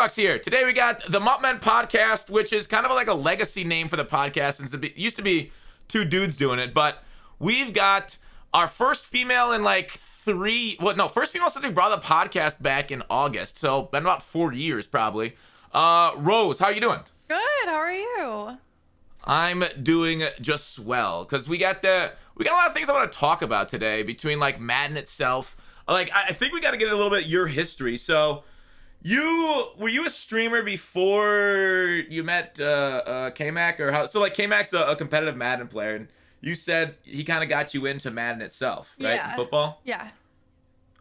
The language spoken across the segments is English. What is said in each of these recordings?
Foxx here. Today we got the MUT Men Podcast, which is kind of like a legacy name for the podcast since it used to be two dudes doing it. But we've got our first female in first female since we brought the podcast back in August. So been about 4 years probably. Rose, how you doing? Good. How are you? I'm doing just swell because we got a lot of things I want to talk about today between like Madden itself. Like I think we got to get a little bit of your history. So. Were you a streamer before you met K-Mac or how? So like K-Mac's a competitive Madden player, and you said he kind of got you into Madden itself, right? Yeah. In football. Yeah.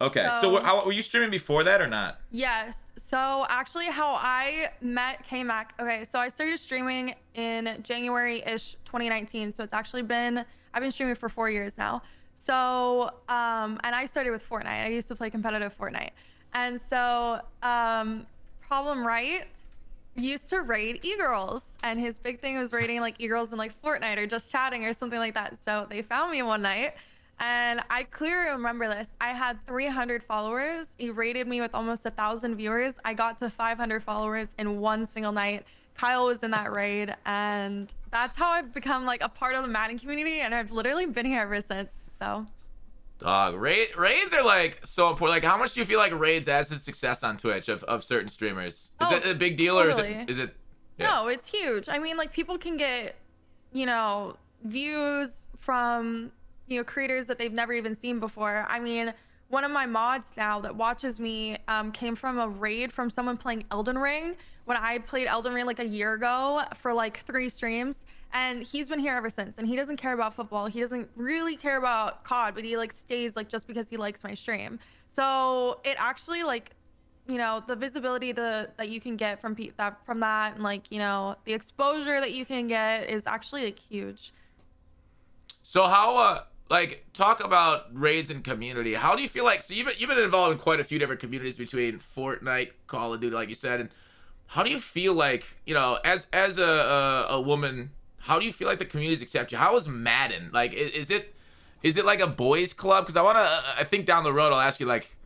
Okay. So how were you streaming before that or not? Yes. So actually, how I met K-Mac. Okay. So I started streaming in January-ish 2019. So it's actually I've been streaming for 4 years now. So and I started with Fortnite. I used to play competitive Fortnite. And so, Problem Right used to raid e-girls, and his big thing was raiding like e-girls in like Fortnite or just chatting or something like that. So they found me one night, and I clearly remember this. I had 300 followers. He raided me with almost 1,000 viewers. I got to 500 followers in one single night. Kyle was in that raid, and that's how I've become like a part of the Madden community, and I've literally been here ever since. So. Dog, raids are like so important. Like, how much do you feel like raids adds to success on Twitch of certain streamers? Is it a big deal totally. or is it? Yeah. No, it's huge. I mean, like people can get, views from, creators that they've never even seen before. I mean, one of my mods now that watches me came from a raid from someone playing Elden Ring when I played Elden Ring like a year ago for like 3 streams. And he's been here ever since, and he doesn't care about football. He doesn't really care about COD, but he like stays like just because he likes my stream. So it actually like, the visibility that you can get from that, and like, the exposure that you can get is actually like huge. So how talk about raids and community. How do you feel like? So you've been involved in quite a few different communities between Fortnite, Call of Duty, like you said, and how do you feel like as a woman? How do you feel like the communities accept you? How is Madden? Like, is it like a boys club? Because I think down the road I'll ask you like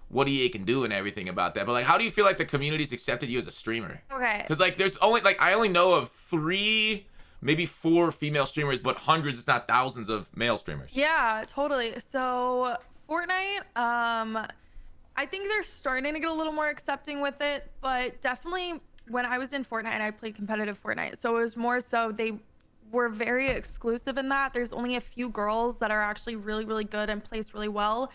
what EA can do and everything about that. But like, how do you feel like the community's accepted you as a streamer? Okay. Because like, there's only like I only know of 3, maybe 4 female streamers, but hundreds, if not thousands, of male streamers. Yeah, totally. So Fortnite, I think they're starting to get a little more accepting with it, but definitely when I was in Fortnite, I played competitive Fortnite, so it was more so they were very exclusive in that there's only a few girls that are actually really, really good and place really well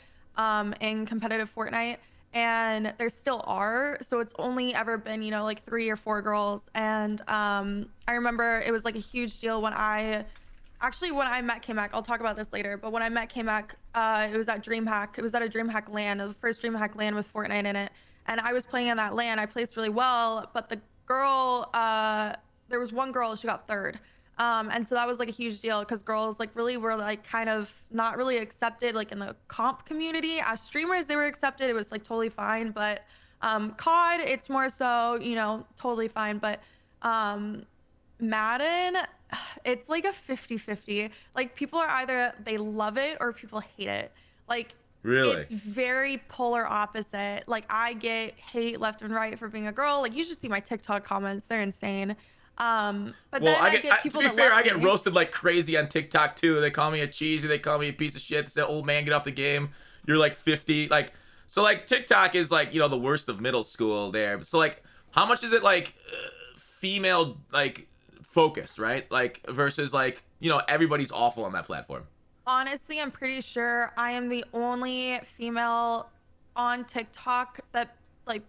in competitive Fortnite, and there still are. So it's only ever been, like 3 or 4 girls. And I remember it was like a huge deal when I met K-Mac. I'll talk about this later, but when I met K-Mac, it was at DreamHack. It was at a DreamHack LAN, the first DreamHack LAN with Fortnite in it. And I was playing in that LAN. I placed really well, but the girl, there was one girl, she got 3rd. And so that was like a huge deal because girls like really were like kind of not really accepted like in the comp community. As streamers, they were accepted. It was like totally fine. But COD, it's more so, totally fine. But Madden, it's like a 50-50. Like people are either they love it or people hate it. Like really, it's very polar opposite. Like I get hate left and right for being a girl. Like you should see my TikTok comments. They're insane. But well, then I get people to be that fair, love I get me. roasted like crazy on TikTok too. They call me a cheesy. They call me a piece of shit. They say, "Old man, get off the game. You're like 50." Like, so like TikTok is like the worst of middle school there. So like, how much is it like female like focused, right? Like versus like everybody's awful on that platform. Honestly, I'm pretty sure I am the only female on TikTok that like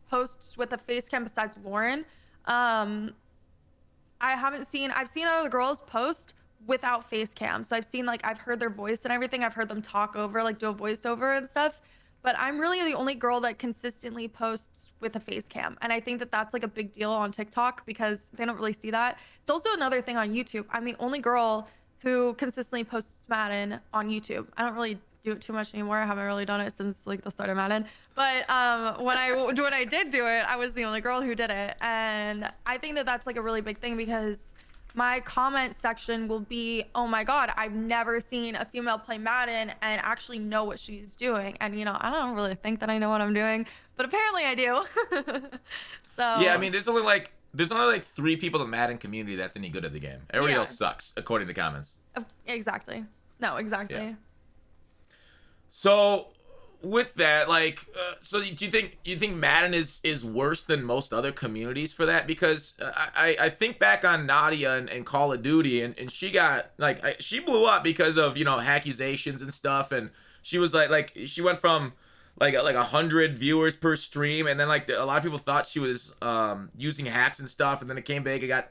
posts with a face cam besides Lauren. I've seen other girls post without face cam. So I've heard their voice and everything. I've heard them talk over, like do a voiceover and stuff. But I'm really the only girl that consistently posts with a face cam. And I think that that's like a big deal on TikTok because they don't really see that. It's also another thing on YouTube. I'm the only girl who consistently posts Madden on YouTube. I don't really do it too much anymore. I haven't really done it since like the start of Madden. But when I did do it, I was the only girl who did it. And I think that that's like a really big thing because my comment section will be, oh my God, I've never seen a female play Madden and actually know what she's doing. And, I don't really think that I know what I'm doing, but apparently I do. Yeah, I So mean, there's only like 3 people in the Madden community that's any good at the game. Everybody yeah, else sucks, according to comments. exactly. No, Yeah. exactly. So with that, like, so do you think Madden is worse than most other communities for that? Because I think back on Nadia and Call of Duty, and she got like she blew up because of accusations and stuff, and she was like she went from like 100 viewers per stream, and then like a lot of people thought she was using hacks and stuff, and then it came back and got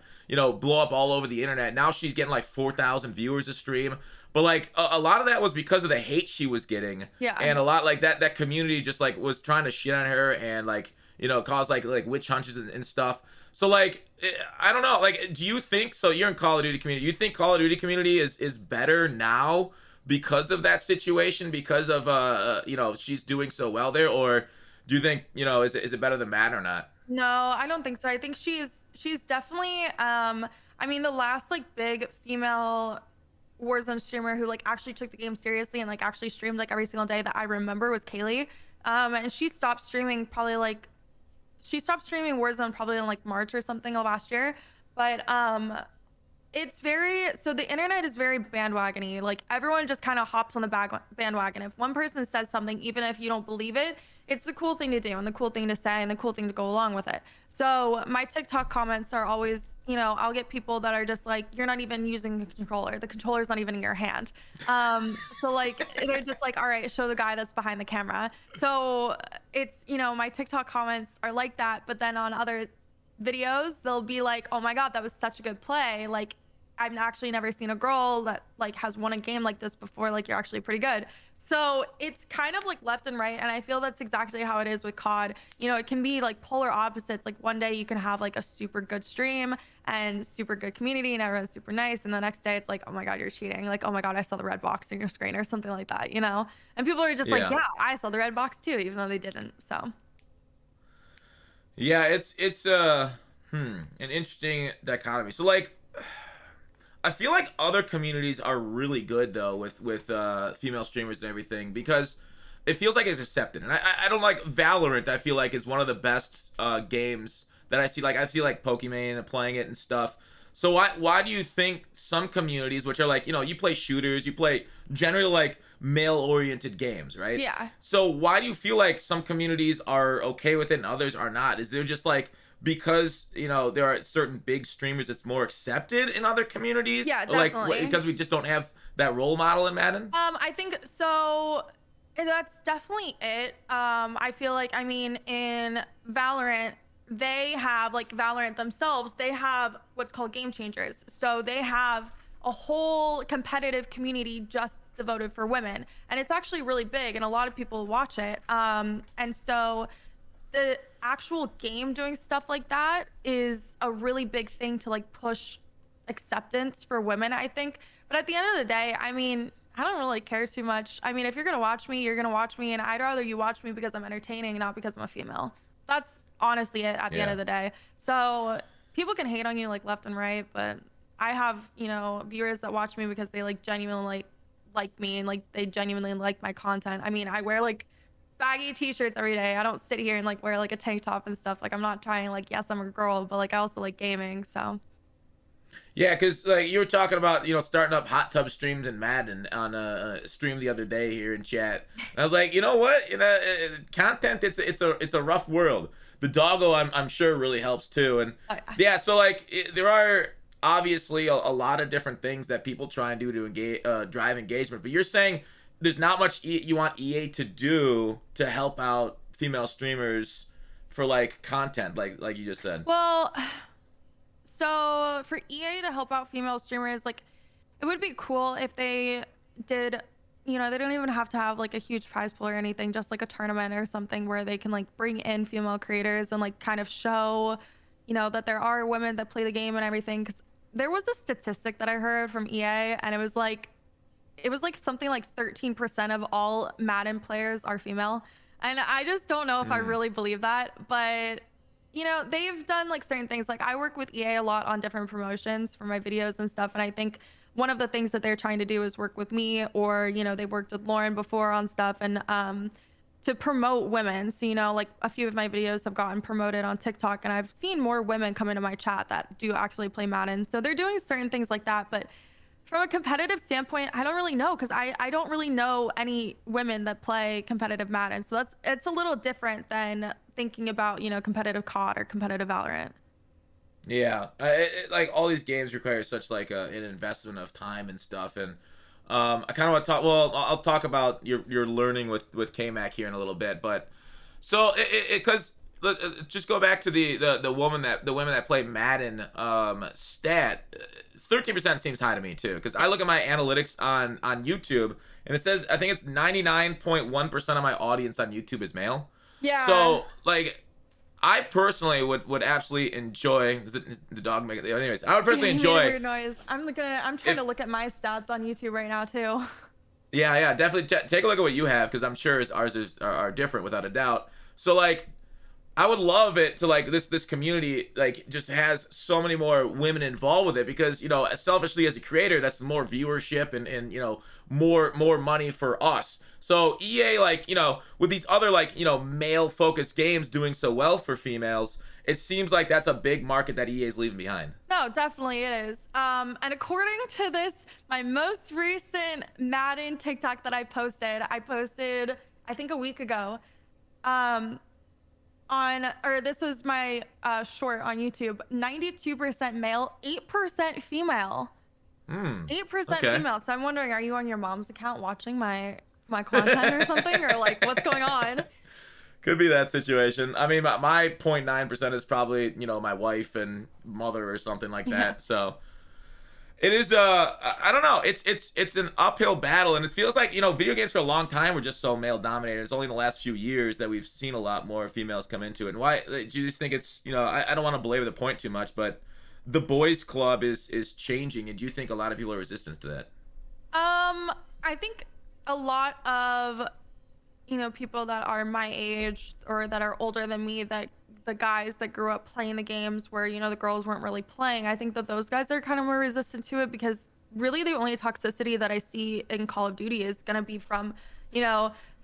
blow up all over the internet. Now she's getting like 4,000 viewers a stream. But like a lot of that was because of the hate she was getting, Yeah. and a lot like that community just like was trying to shit on her and like cause like witch hunts and stuff. So like I don't know, like do you think so? You're in Call of Duty community. You think Call of Duty community is better now because of that situation, because of she's doing so well there, or do you think is it better than Madden or not? No, I don't think so. I think she's definitely I mean the last like big female Warzone streamer who like actually took the game seriously and like actually streamed like every single day that I remember was Cali. And she stopped streaming probably like she stopped streaming Warzone probably in like March or something of last year. But it's very so the internet is very bandwagony. Like everyone just kind of hops on the bandwagon. If one person says something, even if you don't believe it, it's the cool thing to do and the cool thing to say and the cool thing to go along with it. So my TikTok comments are always, I'll get people that are just like, you're not even using the controller. The controller's not even in your hand. So like they're just like, all right, show the guy that's behind the camera. So it's, my TikTok comments are like that, but then on other videos, they'll be like, oh my God, that was such a good play. Like I've actually never seen a girl that like has won a game like this before. Like you're actually pretty good. So it's kind of like left and right. And I feel that's exactly how it is with COD. It can be like polar opposites. Like one day you can have like a super good stream and super good community and everyone's super nice. And the next day it's like, oh my God, you're cheating. Like, oh my God, I saw the red box in your screen or something like that, And people are just like, Yeah. yeah, I saw the red box too, even though they didn't. So Yeah, it's an interesting dichotomy. So like I feel like other communities are really good though with female streamers and everything because it feels like it's accepted. And I don't like Valorant. I feel like is one of the best games that I see. Like I see like Pokemon playing it and stuff. So why do you think some communities, which are like you play shooters, you play generally like male oriented games, right? yeah. So why do you feel like some communities are okay with it and others are not? Is there just like because there are certain big streamers it's more accepted in other communities, Yeah, like definitely. because we just don't have that role model in Madden? I think so. That's definitely it. I feel like, I mean, in Valorant, they have like Valorant themselves, they have what's called game changers. So they have a whole competitive community just devoted for women. And it's actually really big and a lot of people watch it. And so the actual game doing stuff like that is a really big thing to like push acceptance for women, I think. But at the end of the day, I mean, I don't really care too much. I mean, if you're gonna watch me, you're gonna watch me, and I'd rather you watch me because I'm entertaining, not because I'm a female. That's honestly it at the end Yeah. of the day. So people can hate on you like left and right, but I have, viewers that watch me because they like genuinely like me and like they genuinely like my content. I mean, I wear like baggy t-shirts every day. I don't sit here and like wear like a tank top and stuff. Like I'm not trying like, yes, I'm a girl, but like I also like gaming, so Yeah, because like you were talking about starting up hot tub streams in Madden on a stream the other day here in chat. And I was like, you know what, content it's a rough world. The doggo I'm sure really helps too, and oh, yeah. yeah, so like there are obviously a lot of different things that people try and do to engage drive engagement, but you're saying there's not much you want EA to do to help out female streamers for like content, like you just said. Well, so for EA to help out female streamers, like it would be cool if they did, they don't even have to have like a huge prize pool or anything, just like a tournament or something where they can like bring in female creators and like kind of show, that there are women that play the game and everything. Cause there was a statistic that I heard from EA and it was like something like 13% of all Madden players are female. And I just don't know if I really believe that, but they've done like certain things. Like I work with EA a lot on different promotions for my videos and stuff. And I think one of the things that they're trying to do is work with me or, they've worked with Lauren before on stuff. And to promote women. So, like a few of my videos have gotten promoted on TikTok, and I've seen more women come into my chat that do actually play Madden. So they're doing certain things like that. But from a competitive standpoint, I don't really know, because I don't really know any women that play competitive Madden. So it's a little different than thinking about, competitive COD or competitive Valorant. Yeah, like all these games require such like an investment of time and stuff, and I kind of want to talk. Well, I'll talk about your learning with KMac here in a little bit, but so because just go back to the woman that the women that play Madden stat. 13% seems high to me too, because I look at my analytics on YouTube and it says I think it's 99.1% of my audience on YouTube is male. Yeah. So like I personally would absolutely enjoy. Is the dog making? Anyways, I would personally You made a enjoy. weird noise. I'm trying to look at my stats on YouTube right now too. Yeah, definitely take a look at what you have, because I'm sure are different without a doubt. So like, I would love it to like this community like just has so many more women involved with it, because selfishly as a creator, that's more viewership and more money for us. So EA, like, with these other like male focused games doing so well for females, it seems like that's a big market that EA is leaving behind. No, definitely it is. And according to this, my most recent Madden TikTok that I posted I think a week ago. This was my short on YouTube. 92% male, 8% female. 8% Okay. female. So I'm wondering, are you on your mom's account watching my content or something, or like what's going on? Could be that situation. I mean, my 0.9% is probably my wife and mother or something like that. Yeah. So it is I don't know. It's an uphill battle, and it feels like video games for a long time were just so male dominated. It's only in the last few years that we've seen a lot more females come into it. And why do you just think it's I don't want to belabor the point too much, but the boys club is changing, and do you think a lot of people are resistant to that? I think a lot of people that are my age or that are older than me, that the guys that grew up playing the games where the girls weren't really playing, I think that those guys are kind of more resistant to it, because really the only toxicity that I see in Call of Duty is going to be from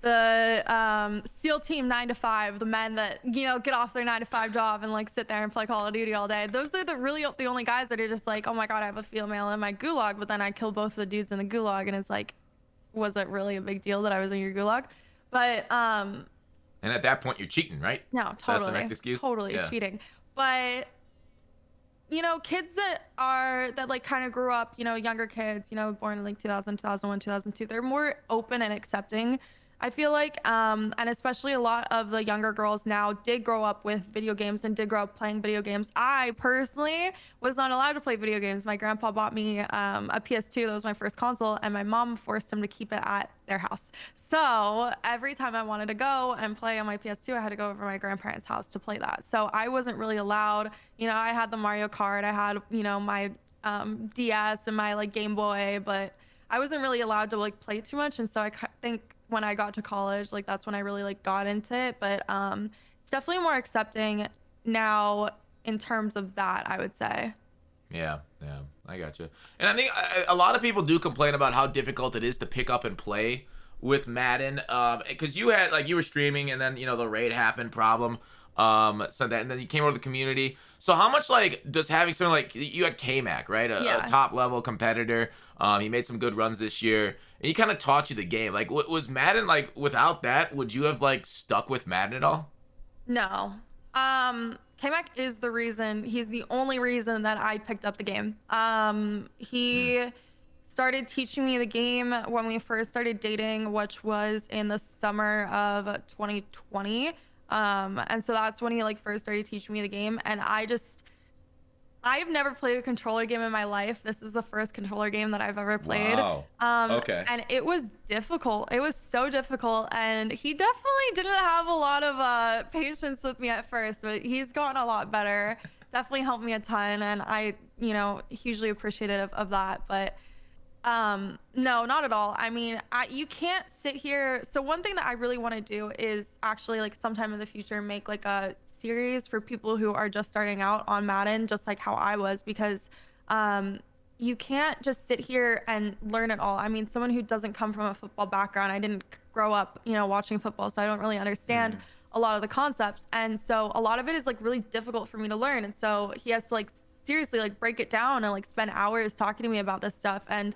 the SEAL team 9 to 5, the men that get off their 9 to 5 job and like sit there and play Call of Duty all day. Those are the only guys that are just like, oh my god, I have a female in my gulag, but then I kill both of the dudes in the gulag, and it's like, was it really a big deal that I was in your gulag? But and at that point you're cheating, right? No, totally. That's the next excuse. Totally cheating. But kids that like kind of grew up, younger kids, born in like 2000, 2001, 2002, they're more open and accepting, I feel like. And especially a lot of the younger girls now did grow up with video games and did grow up playing video games. I personally was not allowed to play video games. My grandpa bought me a PS2. That was my first console, and my mom forced him to keep it at their house. So every time I wanted to go and play on my PS2, I had to go over to my grandparents' house to play that. So I wasn't really allowed. I had the Mario Kart. I had, my DS and my like Game Boy, but I wasn't really allowed to like play too much. And so I think when I got to college, like that's when I really like got into it. But it's definitely more accepting now in terms of that, I would say. Yeah, I got you. And I think a lot of people do complain about how difficult it is to pick up and play with Madden, because you were streaming, and then the raid happened problem, so that, and then you came over to the community. So how much like does having someone like you had KMac, right, a top level competitor, he made some good runs this year, and he kind of taught you the game. Like, was Madden like without that? Would you have like stuck with Madden at all? No. KMac is the reason. He's the only reason that I picked up the game. He started teaching me the game when we first started dating, which was in the summer of 2020. And so that's when he like first started teaching me the game. And I've never played a controller game in my life. This is the first controller game that I've ever played. Wow. Okay. And it was difficult. It was so difficult. And he definitely didn't have a lot of patience with me at first, but he's gotten a lot better. Definitely helped me a ton. And I, hugely appreciative of that. But no, not at all. I mean, you can't sit here. So one thing that I really want to do is actually like sometime in the future make like a series for people who are just starting out on Madden, just like how I was, because you can't just sit here and learn it all. I mean, someone who doesn't come from a football background, I didn't grow up, watching football, so I don't really understand a lot of the concepts. And so a lot of it is like really difficult for me to learn. And so he has to like seriously like break it down and like spend hours talking to me about this stuff. And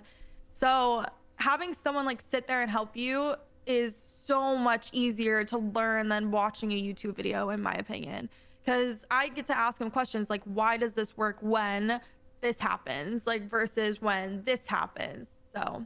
so having someone like sit there and help you is so much easier to learn than watching a YouTube video, in my opinion. Because I get to ask him questions like, why does this work when this happens, like versus when this happens? So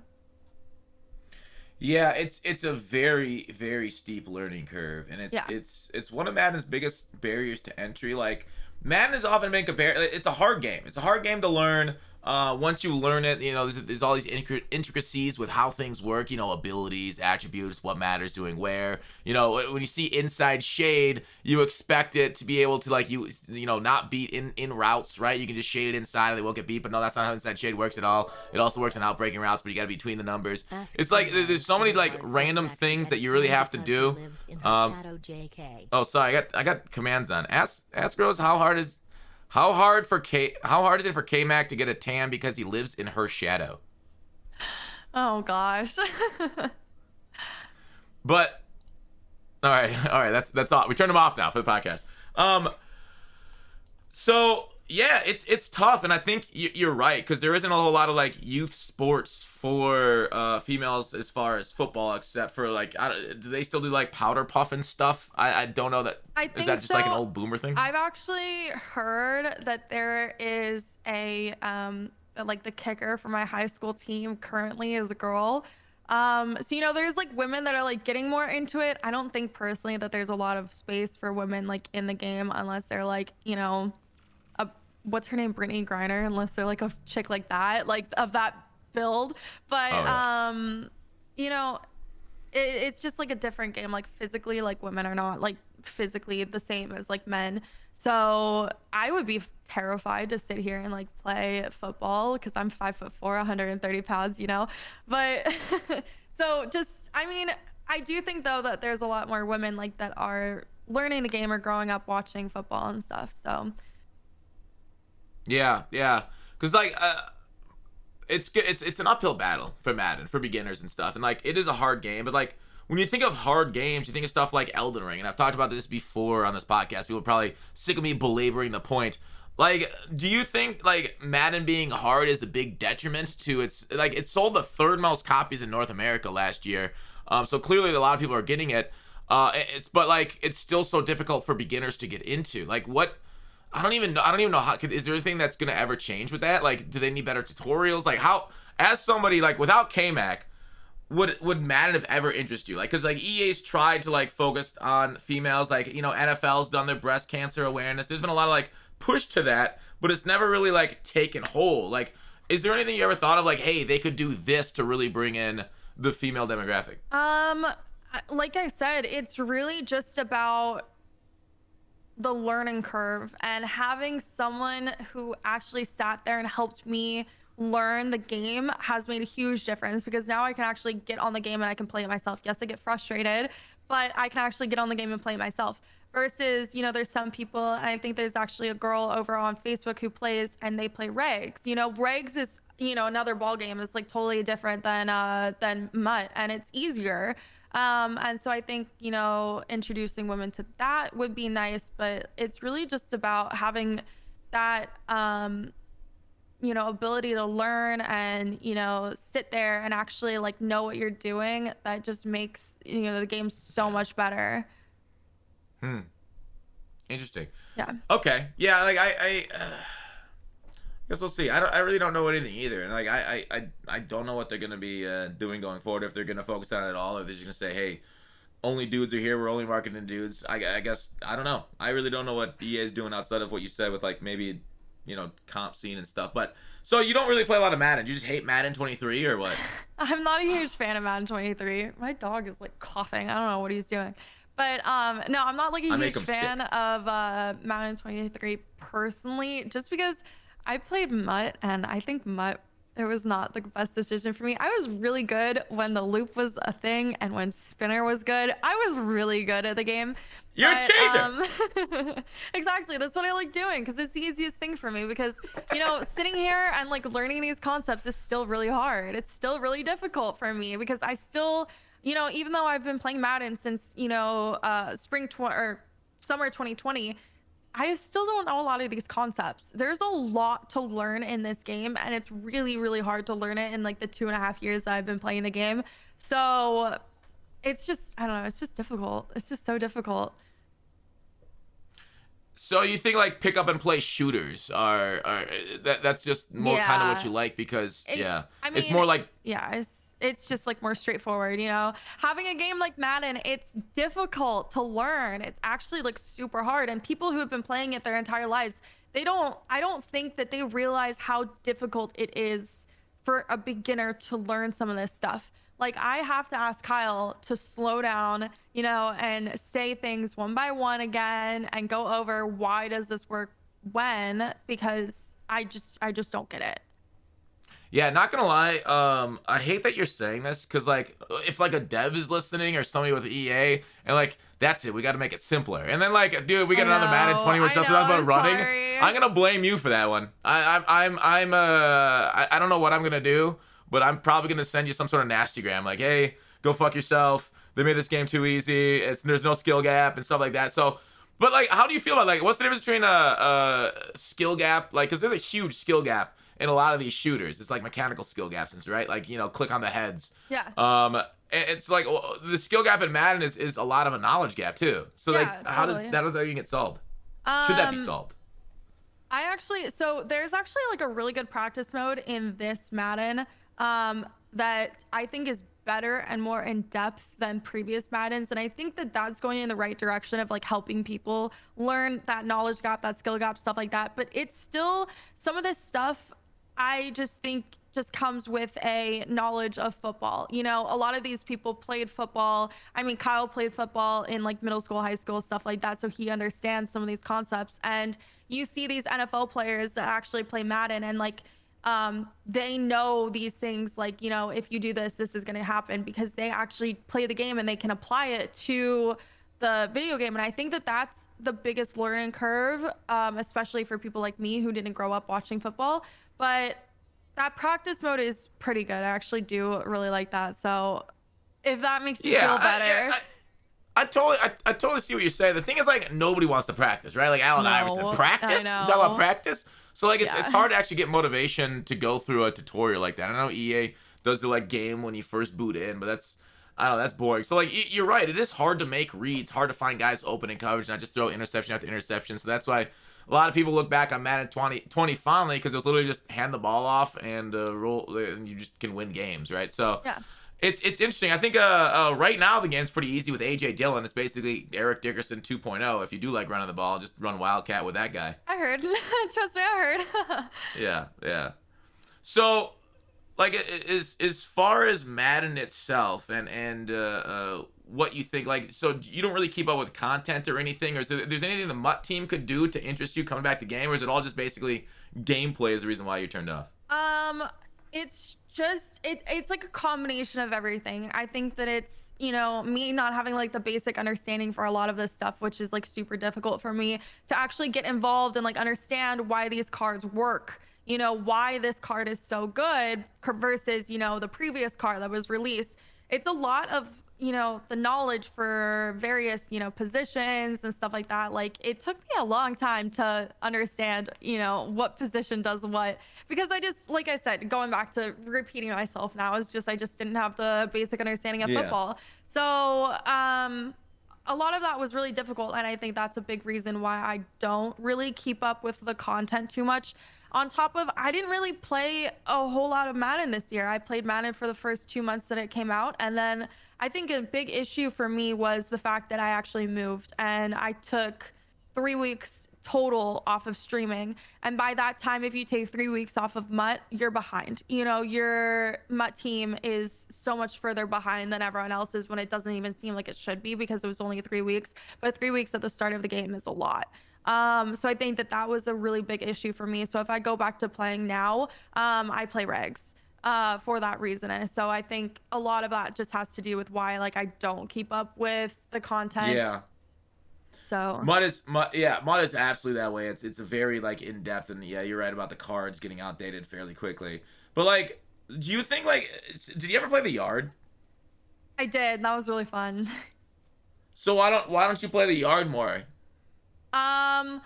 yeah, it's a very, very steep learning curve, and it's one of Madden's biggest barriers to entry. Like, Madden has often been compared. It's a hard game. It's a hard game to learn. Once you learn it, there's all these intricacies with how things work. Abilities, attributes, what matters, doing where. When you see inside shade, you expect it to be able to not beat in routes, right? You can just shade it inside and they won't get beat. But no, that's not how inside shade works at all. It also works in outbreaking routes, but you got to be between the numbers. It's like there's so many like random things that you really have to do. Oh, sorry, I got commands on. Ask Rose how hard is it for K-Mac to get a tan because he lives in her shadow? Oh gosh. But all right, that's all. We turned him off now for the podcast. So yeah, it's tough, and I think you're right, because there isn't a whole lot of like youth sports for females as far as football, except for like, do they still do like powder puff and stuff? I don't know that. Is that just like an old boomer thing? I've actually heard that there is a like the kicker for my high school team currently is a girl. So there's like women that are like getting more into it. I don't think personally that there's a lot of space for women like in the game, unless they're like what's her name, Brittany Griner, unless they're like a chick like that, like of that build. But it's just like a different game. Like physically, like women are not like physically the same as like men. So I would be terrified to sit here and like play football, because I'm 5'4", 130 pounds, but so I do think though that there's a lot more women like that are learning the game or growing up watching football and stuff. So yeah, because like it's an uphill battle for Madden, for beginners and stuff, and like it is a hard game. But like when you think of hard games, you think of stuff like Elden Ring, and I've talked about this before on this podcast. People are probably sick of me belaboring the point. Like, do you think like Madden being hard is a big detriment to its, like, it sold the third most copies in North America last year, so clearly a lot of people are getting it. But like it's still so difficult for beginners to get into. Like, what? I don't even know how. Is there anything that's gonna ever change with that? Like, do they need better tutorials? Like, how, as somebody like without K-Mac, would Madden have ever interested you? Like, because like EA's tried to like focus on females. Like, NFL's done their breast cancer awareness. There's been a lot of like push to that, but it's never really like taken hold. Like, is there anything you ever thought of like, hey, they could do this to really bring in the female demographic? Like I said, it's really just about the learning curve, and having someone who actually sat there and helped me learn the game has made a huge difference, because now I can actually get on the game and I can play it myself. Yes, I get frustrated, but I can actually get on the game and play it myself. Versus, there's some people, and I think there's actually a girl over on Facebook who plays, and they play regs. Regs is, another ball game. It's like totally different than MUT, and it's easier. And so I think, introducing women to that would be nice, but it's really just about having that, ability to learn and, sit there and actually like know what you're doing. That just makes, the game so much better. Interesting. Yeah. Okay. Yeah. Like I guess we'll see. I really don't know anything either, and like I don't know what they're gonna be doing going forward, if they're gonna focus on it at all, or if they're just gonna say, hey, only dudes are here, we're only marketing dudes. I guess I don't know. I really don't know what EA is doing outside of what you said with like maybe comp scene and stuff. But so you don't really play a lot of Madden. You just hate Madden 23 or what? I'm not a huge fan of Madden 23. My dog is like coughing. I don't know what he's doing. But no, I'm not like a huge fan of Madden 23 personally, just because I played MUT, and I think MUT It was not the best decision for me. I was really good when the loop was a thing and when spinner was good. I was really good at the game. You're a But, chaser. exactly. That's what I like doing because it's the easiest thing for me because, sitting here and like learning these concepts is still really hard. It's still really difficult for me because I still, even though I've been playing Madden since, or summer 2020, I still don't know a lot of these concepts. There's a lot to learn in this game, and it's really, really hard to learn it in like the 2.5 years that I've been playing the game. So it's just, I don't know, it's just difficult. It's just so difficult. So you think like pick up and play shooters are that's just more kind of what you like because I mean, it's more like it's just like more straightforward, having a game like Madden, it's difficult to learn. It's actually like super hard, and people who have been playing it their entire lives, I don't think that they realize how difficult it is for a beginner to learn some of this stuff. Like, I have to ask Kyle to slow down, and say things one by one again and go over why does this work when, because I just don't get it. Yeah, not gonna lie. I hate that you're saying this because, like, if like a dev is listening or somebody with EA, and like that's it, we got to make it simpler. And then like, dude, we got another Madden 20 where stuff about running. Sorry. I'm gonna blame you for that one. I don't know what I'm gonna do, but I'm probably gonna send you some sort of nastygram, like, hey, go fuck yourself. They made this game too easy. There's no skill gap and stuff like that. So. But like, how do you feel about like what's the difference between a skill gap? Like, because there's a huge skill gap in a lot of these shooters. It's like mechanical skill gaps, right? Like, click on the heads. Yeah. It's like the skill gap in Madden is a lot of a knowledge gap too. So yeah, like, how does that even get solved? Should that be solved? So there's actually like a really good practice mode in this Madden that I think is better and more in depth than previous Maddens, and I think that that's going in the right direction of like helping people learn that knowledge gap, that skill gap, stuff like that. But it's still, some of this stuff I just think just comes with a knowledge of football. A lot of these people played football. I mean, Kyle played football in like middle school, high school, stuff like that, so he understands some of these concepts. And you see these NFL players that actually play Madden, and like they know these things, like, if you do this, this is going to happen, because they actually play the game and they can apply it to the video game. And I think that that's the biggest learning curve, especially for people like me who didn't grow up watching football. But that practice mode is pretty good. I actually do really like that. So if that makes you feel better. I totally see what you're saying. The thing is, like, nobody wants to practice, right? Like Allen Iverson, practice? You talk about practice? So like it's hard to actually get motivation to go through a tutorial like that. I know EA does the like game when you first boot in, but I don't know, that's boring. So like you're right, it is hard to make reads, hard to find guys open in coverage, not just throw interception after interception. So that's why a lot of people look back on Madden 20 fondly, because it was literally just hand the ball off and roll, and you just can win games, right? So yeah. It's interesting. I think right now the game's pretty easy with AJ Dillon. It's basically Eric Dickerson 2.0. If you do like running the ball, just run Wildcat with that guy. I heard. Trust me, I heard. Yeah. So, like, as far as Madden itself and what you think, like, so you don't really keep up with content or anything, or is there's anything the MUT team could do to interest you coming back to game, or is it all just basically gameplay is the reason why you turned off? It's just it's like a combination of everything. I think that it's, me not having like the basic understanding for a lot of this stuff, which is like super difficult for me to actually get involved and like understand why these cards work, why this card is so good versus, the previous card that was released. It's a lot of, the knowledge for various, positions and stuff like that. Like, it took me a long time to understand, what position does what, because I just, like I said, going back to repeating myself now, is just, I just didn't have the basic understanding of football. So, a lot of that was really difficult. And I think that's a big reason why I don't really keep up with the content too much. On top of, I didn't really play a whole lot of Madden this year. I played Madden for the first 2 months that it came out. And then I think a big issue for me was the fact that I actually moved, and I took 3 weeks total off of streaming. And by that time, if you take 3 weeks off of MUT, you're behind. Your MUT team is so much further behind than everyone else's, when it doesn't even seem like it should be, because it was only 3 weeks. But 3 weeks at the start of the game is a lot. So I think that that was a really big issue for me. So if I go back to playing now, I play regs for that reason. And so I think a lot of that just has to do with why like I don't keep up with the content. Yeah. So Mud is absolutely that way. It's a very like in depth, and yeah, you're right about the cards getting outdated fairly quickly. But like, do you think like did you ever play the yard? I did. That was really fun. So why don't you play the yard more? Um,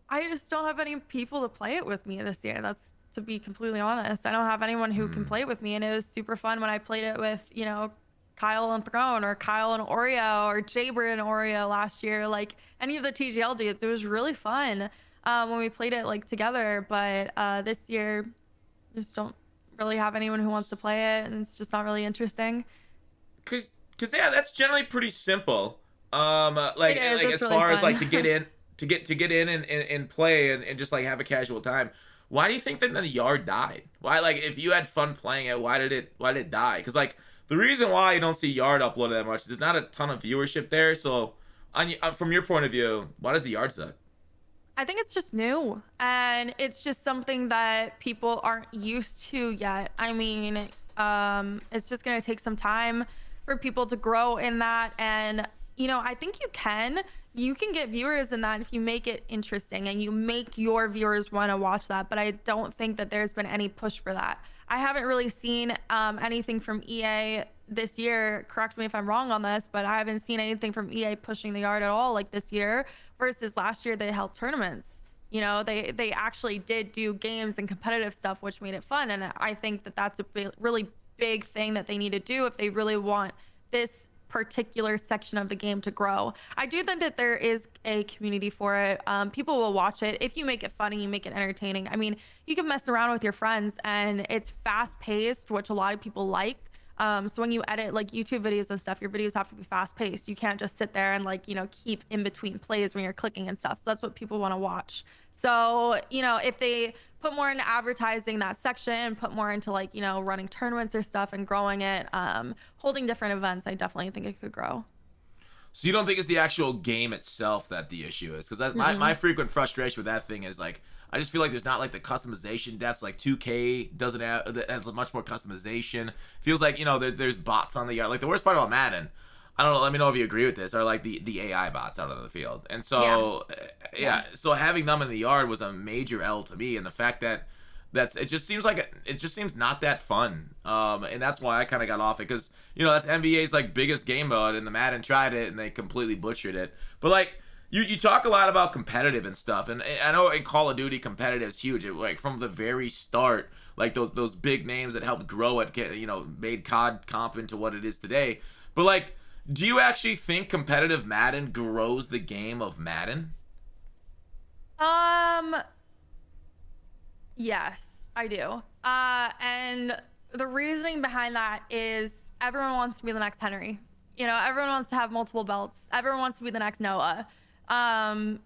I just don't have any people to play it with me this year. That's to be completely honest. I don't have anyone who can Hmm. play it with me, and it was super fun when I played it with, Kyle and Throne or Kyle and Oreo or Jaber and Oreo last year. Like any of the TGL dudes, it was really fun when we played it like together. But this year, just don't really have anyone who wants to play it, and it's just not really interesting. Cause yeah, that's generally pretty simple. It is. Like It's as really far as like fun. to get in, and play and just like have a casual time. Why do you think that the yard died? Why like if you had fun playing it, why did it die? Cause like the reason why you don't see yard uploaded that much is there's not a ton of viewership there. So from your point of view, why does the yard suck? I think it's just new and it's just something that people aren't used to yet. I mean, it's just going to take some time for people to grow in that. And, I think you can get viewers in that if you make it interesting and you make your viewers want to watch that. But I don't think that there's been any push for that. I haven't really seen anything from EA this year. Correct me if I'm wrong on this, but I haven't seen anything from EA pushing the yard at all like this year versus last year they held tournaments. They actually did do games and competitive stuff, which made it fun. And I think that that's a really big thing that they need to do if they really want this particular section of the game to grow. I do think that there is a community for it. People will watch it if you make it funny, you make it entertaining. I mean, you can mess around with your friends and it's fast paced, which a lot of people like. So when you edit like YouTube videos and stuff, your videos have to be fast paced. You can't just sit there and like, keep in between plays when you're clicking and stuff. So that's what people want to watch. So, if they put more into advertising that section, put more into like, running tournaments or stuff and growing it, holding different events, I definitely think it could grow. So you don't think it's the actual game itself that the issue is? Because my frequent frustration with that thing is like I just feel like there's not like the customization depths. Like 2K doesn't has much more customization. Feels like there's bots on the yard. Like the worst part about Madden, I don't know. Let me know if you agree with this. Are like the AI bots out on the field, and so yeah. So having them in the yard was a major L to me, and the fact that it just seems like it just seems not that fun. And that's why I kind of got off it because that's NBA's like biggest game mode, and the Madden tried it and they completely butchered it. But like you talk a lot about competitive and stuff, and I know in Call of Duty competitive is huge. Like from the very start, like those big names that helped grow it, made COD comp into what it is today. But like, do you actually think competitive Madden grows the game of Madden? Um, yes, I do. And the reasoning behind that is everyone wants to be the next Henry. Everyone wants to have multiple belts. Everyone wants to be the next Noah. Um,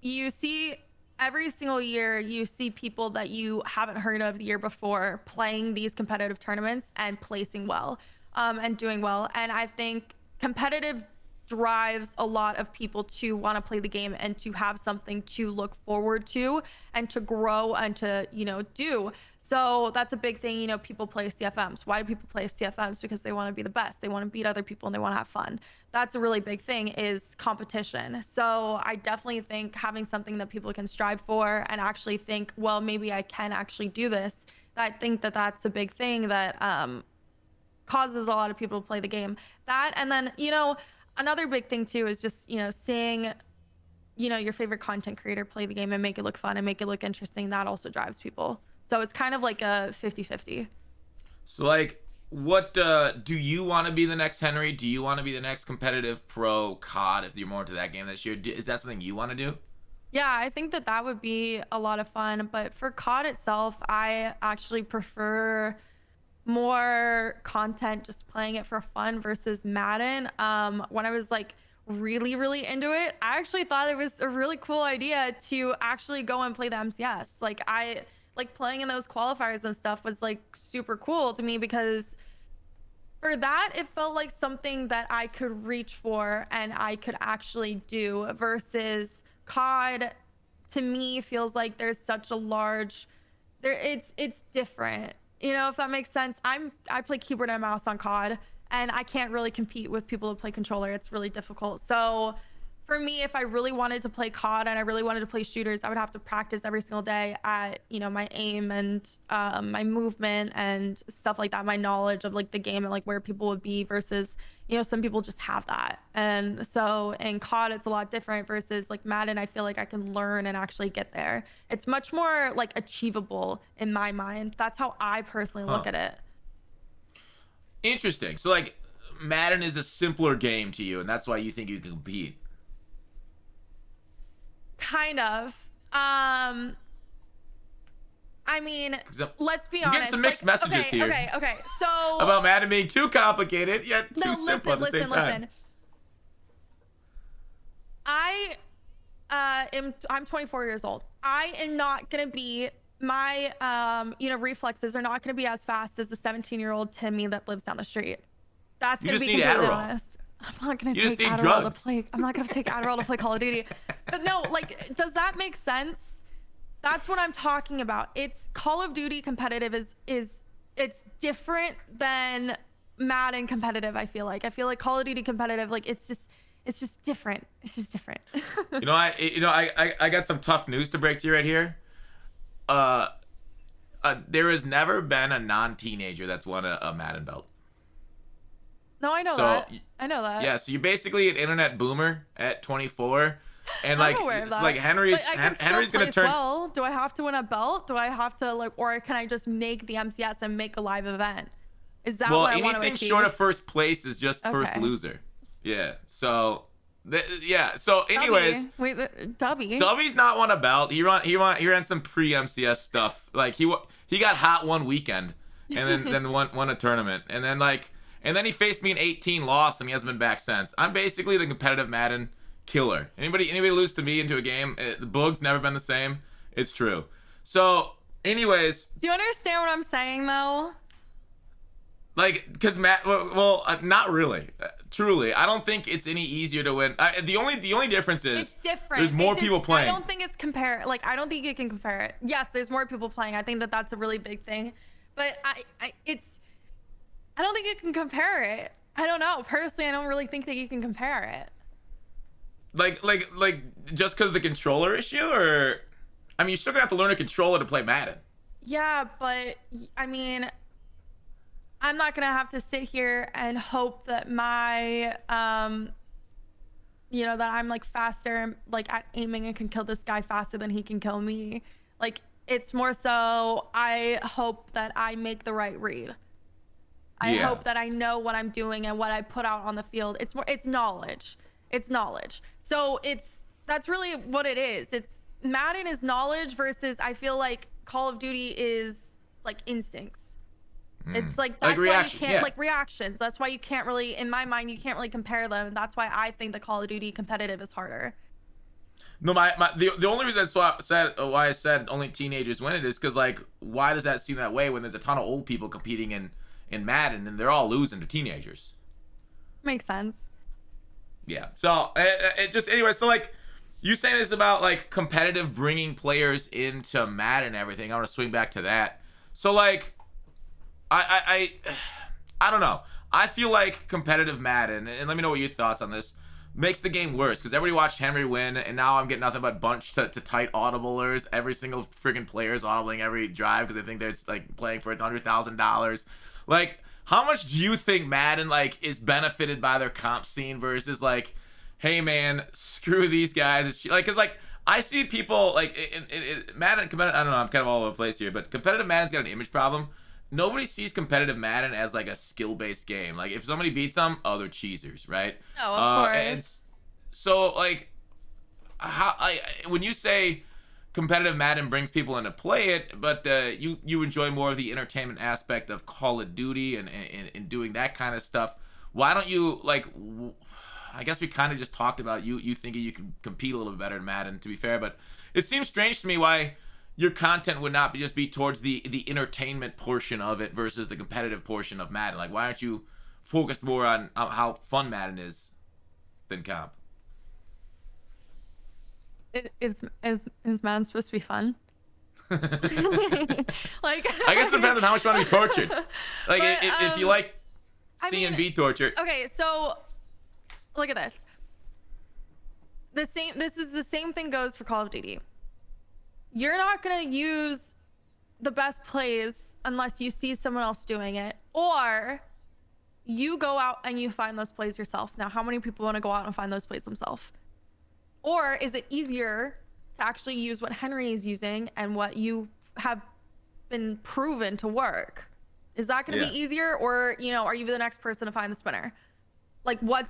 you see every single year, you see people that you haven't heard of the year before playing these competitive tournaments and placing well, and doing well. And I think competitive drives a lot of people to want to play the game and to have something to look forward to and to grow and to, do. So that's a big thing. People play CFMs. Why do people play CFMs? Because they want to be the best. They want to beat other people and they want to have fun. That's a really big thing is competition. So I definitely think having something that people can strive for and actually think, well, maybe I can actually do this. I think that that's a big thing that causes a lot of people to play the game. That and then, another big thing too is just, seeing your favorite content creator play the game and make it look fun and make it look interesting. That also drives people. So it's kind of like a 50-50. So like, what do you want to be the next Henry? Do you want to be the next competitive pro COD if you're more into that game this year? Is that something you want to do? Yeah, I think that that would be a lot of fun. But for COD itself, I actually prefer more content just playing it for fun versus Madden. When I was like really, really into it, I actually thought it was a really cool idea to actually go and play the MCS. Like I like playing in those qualifiers and stuff was like super cool to me because for that it felt like something that I could reach for and I could actually do versus COD to me feels like there's such a large it's different, you know, if that makes sense. I play keyboard and mouse on COD, and I can't really compete with people who play controller. It's really difficult. So for me, if I really wanted to play COD and I really wanted to play shooters, I would have to practice every single day at, you know, my aim and my movement and stuff like that, my knowledge of like the game and like where people would be versus, you know, some people just have that. And so in COD, it's a lot different versus like Madden. I feel like I can learn and actually get there. It's much more like achievable in my mind. That's how I personally look at it. Interesting. So like Madden is a simpler game to you, and that's why you think you can compete. Kind of. I mean, let's be honest. I'm getting some mixed messages here. Okay. So about Madden being too complicated yet too simple at the same time. I'm 24 years old. I am not gonna be my you know, reflexes are not gonna be as fast as the 17-year-old Timmy that lives down the street. That's gonna be completely honest. I'm not gonna take Adderall to play. I'm not gonna take Adderall to play Call of Duty. But no, like, does that make sense? That's what I'm talking about. It's Call of Duty competitive is it's different than Madden competitive. I feel like Call of Duty competitive, like it's just different. It's just different. I got some tough news to break to you right here. There has never been a non-teenager that's won a Madden belt. No, I know that. I know that. Yeah, so you're basically an internet boomer at 24, and like it's like Henry's gonna turn. Well, do I have to win a belt? Do I have to like, or can I just make the MCS and make a live event? Is that what I want to achieve? Anything short of first place is just first loser. Yeah. So. So anyways, Dubby's not won a belt. He ran some pre-MCS stuff. Like he got hot one weekend, and then won a tournament, and then he faced me in 18, lost, and he hasn't been back since. I'm basically the competitive Madden killer. Anybody lose to me into a game, the boog's never been the same. It's true. So anyways, do you understand what I'm saying though? Like, because not really. Truly, I don't think it's any easier to win. The only difference is it's different. There's more people playing. I don't think it's I don't think you can compare it. Yes, there's more people playing. I think that's a really big thing, but I don't think you can compare it. I don't know. Personally, I don't really think that you can compare it. Like just because of the controller issue, or I mean, you're still gonna have to learn a controller to play Madden. Yeah, but I mean, I'm not gonna have to sit here and hope that my you know, that I'm like faster, like at aiming and can kill this guy faster than he can kill me. Like, it's more so I hope that I make the right read. I hope that I know what I'm doing and what I put out on the field. It's knowledge. So that's really what it is. It's Madden is knowledge versus I feel like Call of Duty is like instincts. It's like that's why you can't like reactions. That's why you can't really, in my mind, you can't really compare them. That's why I think the Call of Duty competitive is harder. No, the only reason why I said only teenagers win it is because, like, why does that seem that way when there's a ton of old people competing in Madden and they're all losing to teenagers? Makes sense. Yeah. So it just anyway. So like, you saying this about like competitive bringing players into Madden and everything. I want to swing back to that. So like, I don't know. I feel like competitive Madden, and let me know what your thoughts on this, makes the game worse because everybody watched Henry win, and now I'm getting nothing but bunch to tight audiblers. Every single freaking player is audibling every drive because they think they're like playing for $100,000. Like, how much do you think Madden like is benefited by their comp scene versus like, hey man, screw these guys? It's like, cause like I see people like in Madden competitive. I don't know. I'm kind of all over the place here, but competitive Madden's got an image problem. Nobody sees competitive Madden as like a skill-based game. Like if somebody beats them, oh, they're cheesers, right? Oh, of course. And so like, when you say competitive Madden brings people in to play it, but you enjoy more of the entertainment aspect of Call of Duty and doing that kind of stuff, why don't you like? I guess we kind of just talked about you thinking you can compete a little bit better in Madden, to be fair, but it seems strange to me why your content would not just be towards the entertainment portion of it versus the competitive portion of Madden. Like, why aren't you focused more on how fun Madden is than comp? Is Madden supposed to be fun? Like, I guess it depends on how much you want to be tortured. Like, but, if you like I C mean, and B torture. okay, so look at this. This is the same thing goes for Call of Duty. You're not gonna use the best plays unless you see someone else doing it, or you go out and you find those plays yourself. Now, how many people want to go out and find those plays themselves? Or is it easier to actually use what Henry is using and what you have been proven to work? Is that going to be easier, or are you the next person to find the spinner? Like, what,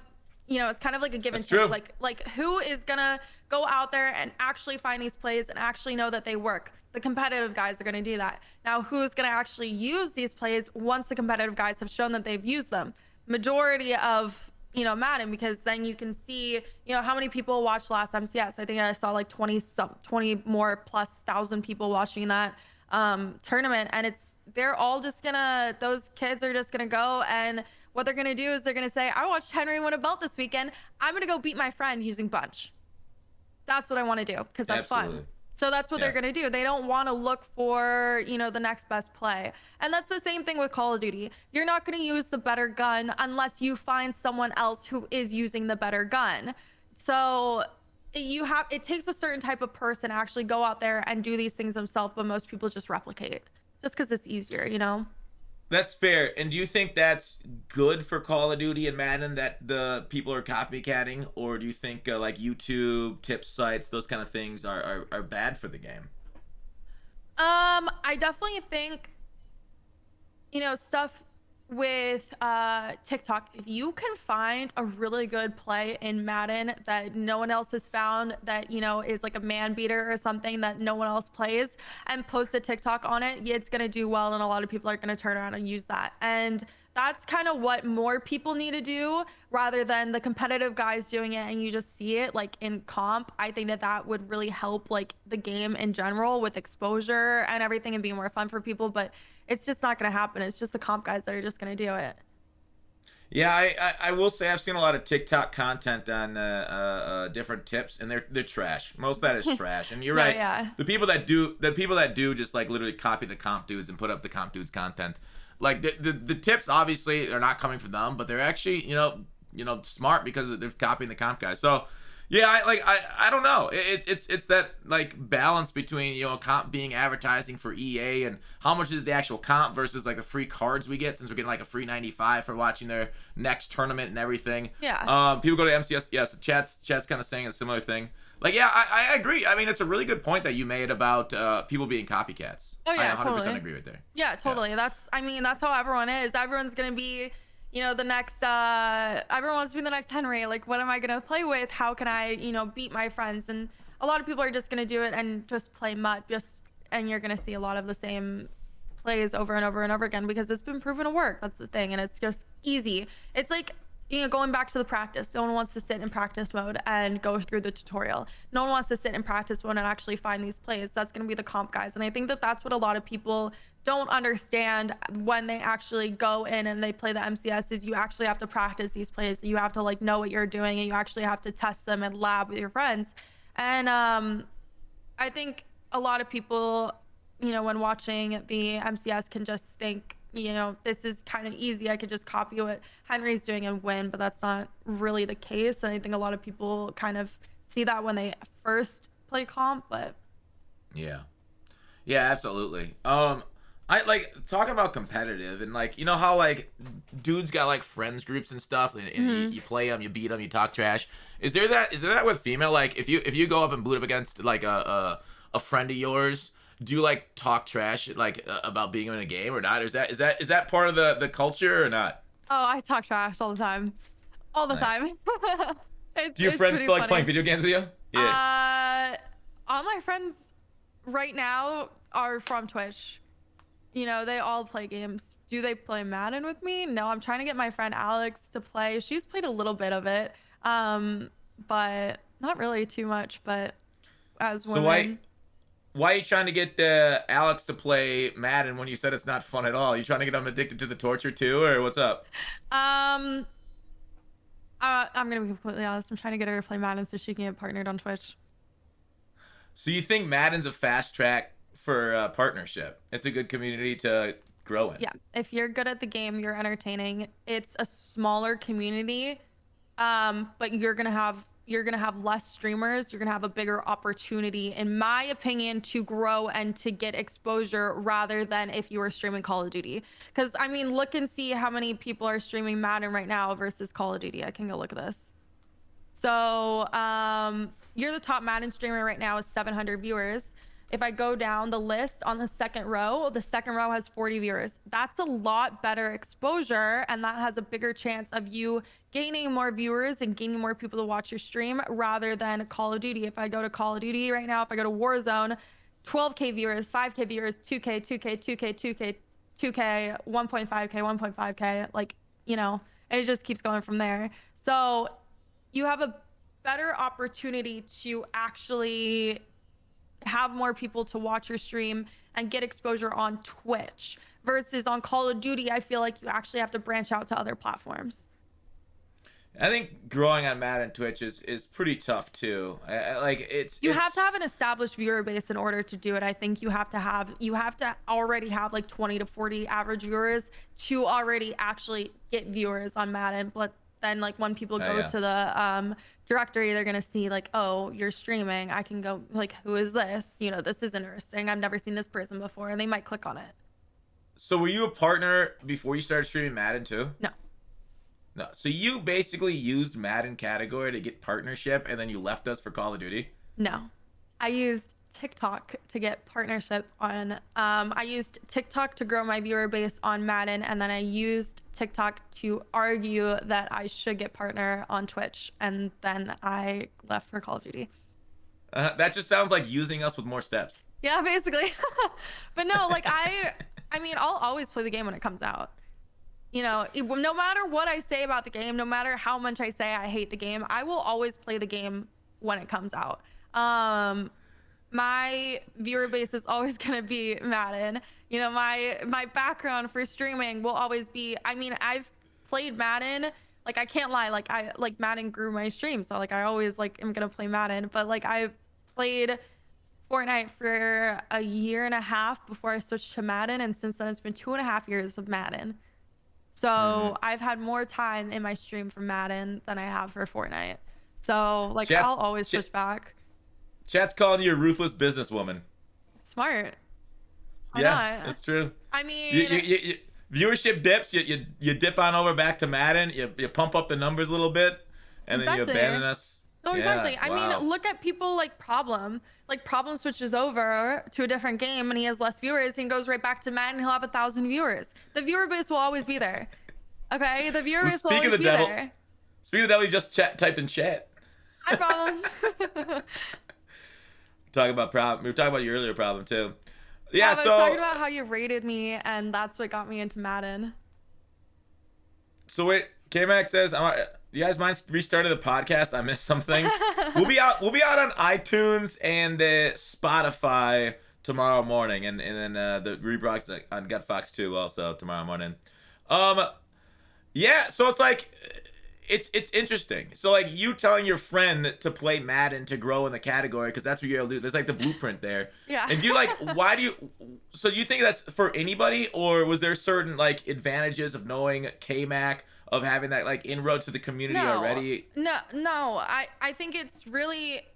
it's kind of like a give and take. Like who is gonna go out there and actually find these plays and actually know that they work? The competitive guys are gonna do that. Now, who's gonna actually use these plays once the competitive guys have shown that they've used them? Majority of Madden, because then you can see how many people watched last MCS. I think I saw like 20 more plus thousand people watching that tournament, and they're all just gonna, those kids are just gonna go, and what they're gonna do is they're gonna say, I watched Henry win a belt this weekend, I'm gonna go beat my friend using bunch. That's what I want to do, because that's fun. So that's what they're gonna do. They don't want to look for the next best play. And that's the same thing with Call of Duty. You're not gonna use the better gun unless you find someone else who is using the better gun. So it takes a certain type of person to actually go out there and do these things themselves, but most people just replicate just because it's easier. That's fair. And do you think that's good for Call of Duty and Madden, that the people are copycatting, or do you think like YouTube, tip sites, those kind of things are bad for the game? I definitely think stuff with TikTok. If you can find a really good play in Madden that no one else has found, that is like a man beater or something that no one else plays, and post a TikTok on it, it's gonna do well, and a lot of people are gonna turn around and use that. And that's kind of what more people need to do, rather than the competitive guys doing it and you just see it like in comp. I think that would really help like the game in general with exposure and everything, and being more fun for people. But it's just not going to happen. It's just the comp guys that are just going to do it. Yeah, I will say I've seen a lot of TikTok content on different tips, and they're trash. Most of that is trash. And you're right. Yeah. The people that do just like literally copy the comp dudes and put up the comp dudes content. Like the tips obviously are not coming from them, but they're actually smart because they're copying the comp guys. So yeah, I don't know. It's that like balance between comp being advertising for EA and how much is the actual comp versus like the free cards we get, since we're getting like a free 95 for watching their next tournament and everything. Yeah. People go to MCS. Yes, the chat's kind of saying a similar thing. Like, yeah, I agree. I mean, it's a really good point that you made about people being copycats. Oh yeah, I 100% totally. agree with there. Yeah, totally. Yeah. That's how everyone is. Everyone's gonna be the next everyone wants to be the next Henry. Like, what am I gonna play with? How can I beat my friends? And a lot of people are just gonna do it and just play MUT, and you're gonna see a lot of the same plays over and over and over again, because it's been proven to work. That's the thing. And it's just easy. It's like going back to the practice. No one wants to sit in practice mode and go through the tutorial. No one wants to sit in practice mode and actually find these plays. That's going to be the comp guys. And I think that's what a lot of people don't understand when they actually go in and they play the MCS, is you actually have to practice these plays. You have to like know what you're doing, and you actually have to test them and lab with your friends. And I think a lot of people, when watching the MCS, can just think, this is kind of easy. I could just copy what Henry's doing and win, but that's not really the case. And I think a lot of people kind of see that when they first play comp, but yeah, absolutely. I like talking about competitive, and like how like dudes got like friends groups and stuff, and you play them, you beat them, you talk trash. Is there that with female? Like if you go up and boot up against like a friend of yours, do you like talk trash like about being in a game or not? Or is that part of the culture or not? Oh, I talk trash all the time. All the time. Do your friends still like playing video games with you? Yeah. All my friends right now are from Twitch. They all play games. Do they play Madden with me? No, I'm trying to get my friend Alex to play. She's played a little bit of it, but not really too much. But as women. So why are you trying to get Alex to play Madden when you said it's not fun at all? You trying to get him addicted to the torture too, or what's up? I'm gonna be completely honest. I'm trying to get her to play Madden so she can get partnered on Twitch. So you think Madden's a fast track for partnership? It's a good community to grow in. Yeah, if you're good at the game, you're entertaining. It's a smaller community, but you're gonna have less streamers. You're gonna have a bigger opportunity, in my opinion, to grow and to get exposure rather than if you were streaming Call of Duty. Because I mean, look and see how many people are streaming Madden right now versus Call of Duty. I can go look at this. So you're the top Madden streamer right now with 700 viewers. If I go down the list on the second row has 40 viewers. That's a lot better exposure, and that has a bigger chance of you gaining more viewers and gaining more people to watch your stream rather than Call of Duty. If I go to Call of Duty right now, if I go to Warzone, 12K viewers, 5K viewers, 2K, 2K, 2K, 2K, 2K, 1.5K, 1.5K, like, and it just keeps going from there. So you have a better opportunity to actually have more people to watch your stream and get exposure on Twitch versus on Call of Duty. I feel like you actually have to branch out to other platforms. I think growing on Madden Twitch is pretty tough too. You have to have an established viewer base in order to do it. I think you have to already have like 20 to 40 average viewers to already actually get viewers on Madden. But then like when people go to the directory, they're gonna see like, oh, you're streaming, I can go like, who is this? This is interesting, I've never seen this person before, and they might click on it. So were you a partner before you started streaming Madden too? No. So you basically used Madden category to get partnership, and then you left us for Call of Duty? No, I used TikTok to get partnership on. I used TikTok to grow my viewer base on Madden, and then I used TikTok to argue that I should get partner on Twitch, and then I left for Call of Duty. That just sounds like using us with more steps. Yeah, basically. But no, like I mean, I'll always play the game when it comes out. No matter what I say about the game, no matter how much I say I hate the game, I will always play the game when it comes out. My viewer base is always going to be Madden. My background for streaming will always be, I mean, I've played Madden. Like, I can't lie. Like Madden grew my stream. So like, I always am going to play Madden, but like I've played Fortnite for a year and a half before I switched to Madden. And since then it's been 2.5 years of Madden. So I've had more time in my stream for Madden than I have for Fortnite. So like, I'll always switch back. Chat's calling you a ruthless businesswoman. Smart. Why not? It's true. I mean, you viewership dips. You dip on over back to Madden. You pump up the numbers a little bit, and then you abandon us. No, exactly. I mean, look at people like Problem. Like Problem switches over to a different game, and he has less viewers, and goes right back to Madden. He'll have 1,000 viewers. The viewer base will always be there. Okay, the viewer base will always be there. Speaking of the devil, you just typed in chat. Hi, Problem. Talking about problem. We were talking about your earlier problem too. Yeah, I was talking about how you rated me, and that's what got me into Madden. So wait, K-Mac says, "You guys mind restarting the podcast? I missed some things." We'll be out on iTunes and Spotify tomorrow morning, and then the rebroadcast on Gut Fox 2 also tomorrow morning. Yeah, so it's like. It's interesting. So like you telling your friend to play Madden to grow in the category because that's what you're able to do. There's like the blueprint there. Yeah. And do you so do you think that's for anybody, or was there certain like advantages of knowing K-Mac, of having that like inroad to the community already? No. I think it's really,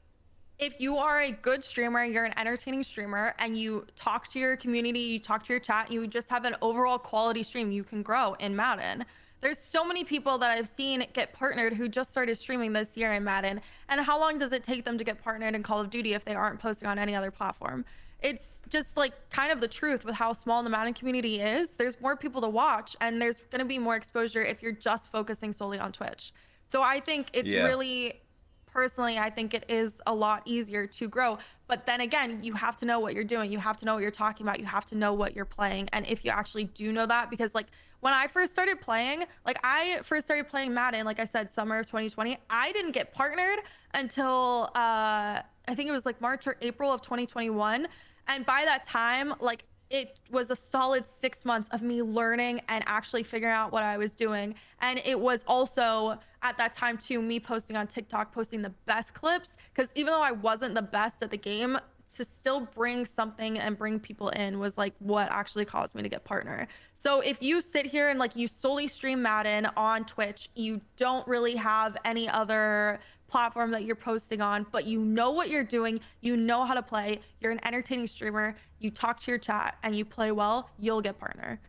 if you are a good streamer, you're an entertaining streamer, and you talk to your community, you talk to your chat, you just have an overall quality stream, you can grow in Madden. There's so many people that I've seen get partnered who just started streaming this year in Madden. And how long does it take them to get partnered in Call of Duty if they aren't posting on any other platform? It's just like kind of the truth with how small the Madden community is. There's more people to watch, and there's going to be more exposure if you're just focusing solely on Twitch. So I think it's really, personally, I think it is a lot easier to grow. But then again, you have to know what you're doing. You have to know what you're talking about. You have to know what you're playing. And if you actually do know that, because like when I first started playing, Madden, like I said, summer of 2020, I didn't get partnered until I think it was like March or April of 2021. And by that time, like it was a solid 6 months of me learning and actually figuring out what I was doing. And it was also at that time too, me posting on TikTok, posting the best clips. Because even though I wasn't the best at the game, to still bring something and bring people in was like what actually caused me to get partner. So if you sit here and like you solely stream Madden on Twitch, you don't really have any other platform that you're posting on, but you know what you're doing, you know how to play, you're an entertaining streamer, you talk to your chat and you play well, you'll get partner.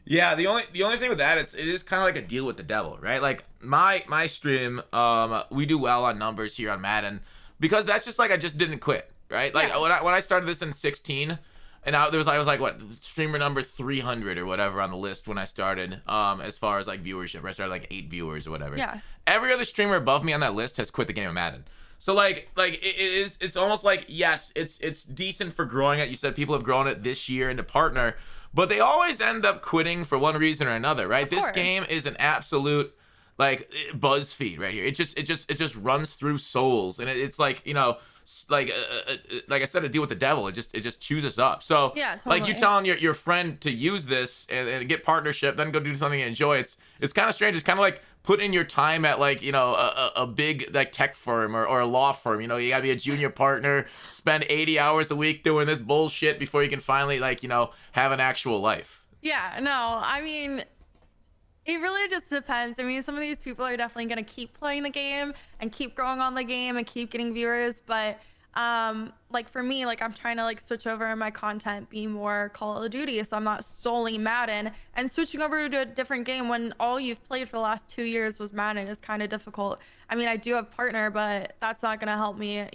Yeah, the only thing with that, it is kind of like a deal with the devil, right? Like my stream, we do well on numbers here on Madden because that's just like I just didn't quit, right? Like Yeah. when I started this in 16, and I was like what streamer number 300 or whatever on the list when I started, as far as like viewership. I started like 8 viewers or whatever. Yeah. Every other streamer above me on that list has quit the game of Madden. So it's almost like, yes, it's decent for growing it. You said people have grown it this year into partner, but they always end up quitting for one reason or another, right? Of This course. game is an absolute like BuzzFeed right here. It just runs through souls, and it's like, like I said, a deal with the devil. It just chews us up. So Yeah, like you totally. telling your friend to use this and get partnership, then go do something you enjoy. It's kind of strange. It's kind of like putting your time at like, a big like tech firm or a law firm. You gotta be a junior partner, spend 80 hours a week doing this bullshit before you can finally like, have an actual life. Yeah, no, I mean, it really just depends. I mean, some of these people are definitely going to keep playing the game and keep growing on the game and keep getting viewers, but like for me, like I'm trying to like switch over my content, be more Call of Duty, so I'm not solely Madden, and switching over to a different game when all you've played for the last 2 years was Madden is kind of difficult. I mean, I do have partner, but that's not going to help me,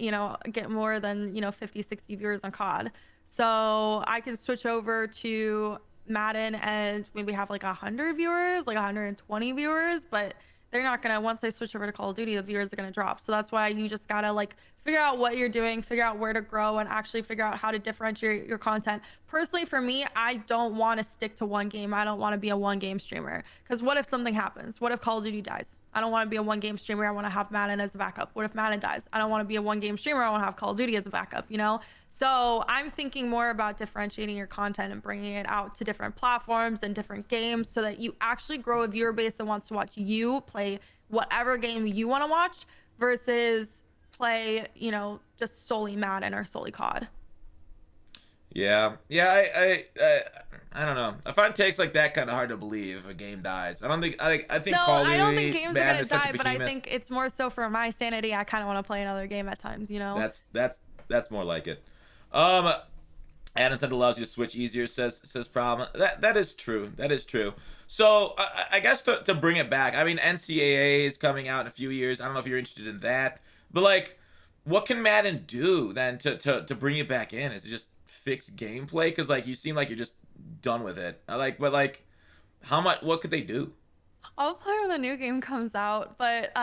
get more than, 50, 60 viewers on COD. So I can switch over to Madden and maybe have like 100 viewers, like 120 viewers, but they're not gonna, once they switch over to Call of Duty, the viewers are gonna drop. So that's why you just gotta like figure out what you're doing, figure out where to grow, and actually figure out how to differentiate your content. Personally, for me, I don't want to stick to one game. I don't want to be a one game streamer, because what if something happens? What if Call of Duty dies? I don't want to be a one game streamer. I want to have Madden as a backup. What if Madden dies? I don't want to be a one game streamer. I want to have Call of Duty as a backup. So I'm thinking more about differentiating your content and bringing it out to different platforms and different games so that you actually grow a viewer base that wants to watch you play whatever game you want to watch versus play, just solely Madden or solely COD. Yeah, yeah. I don't know. I find takes like that kind of hard to believe. A game dies. I think No, Call of I don't think Duty, games are Madden gonna is such a die, but I behemoth. think it's more so for my sanity. I kind of want to play another game at times. That's more like it. Um, Adam said allows you to switch easier. Says problem. That is true. That is true. So I guess to bring it back, I mean NCAA is coming out in a few years. I don't know if you're interested in that, but like, what can Madden do then to bring it back in? Is it just fix gameplay? Because like you seem like you're just done with it. But like, how much? What could they do? I'll play when the new game comes out, but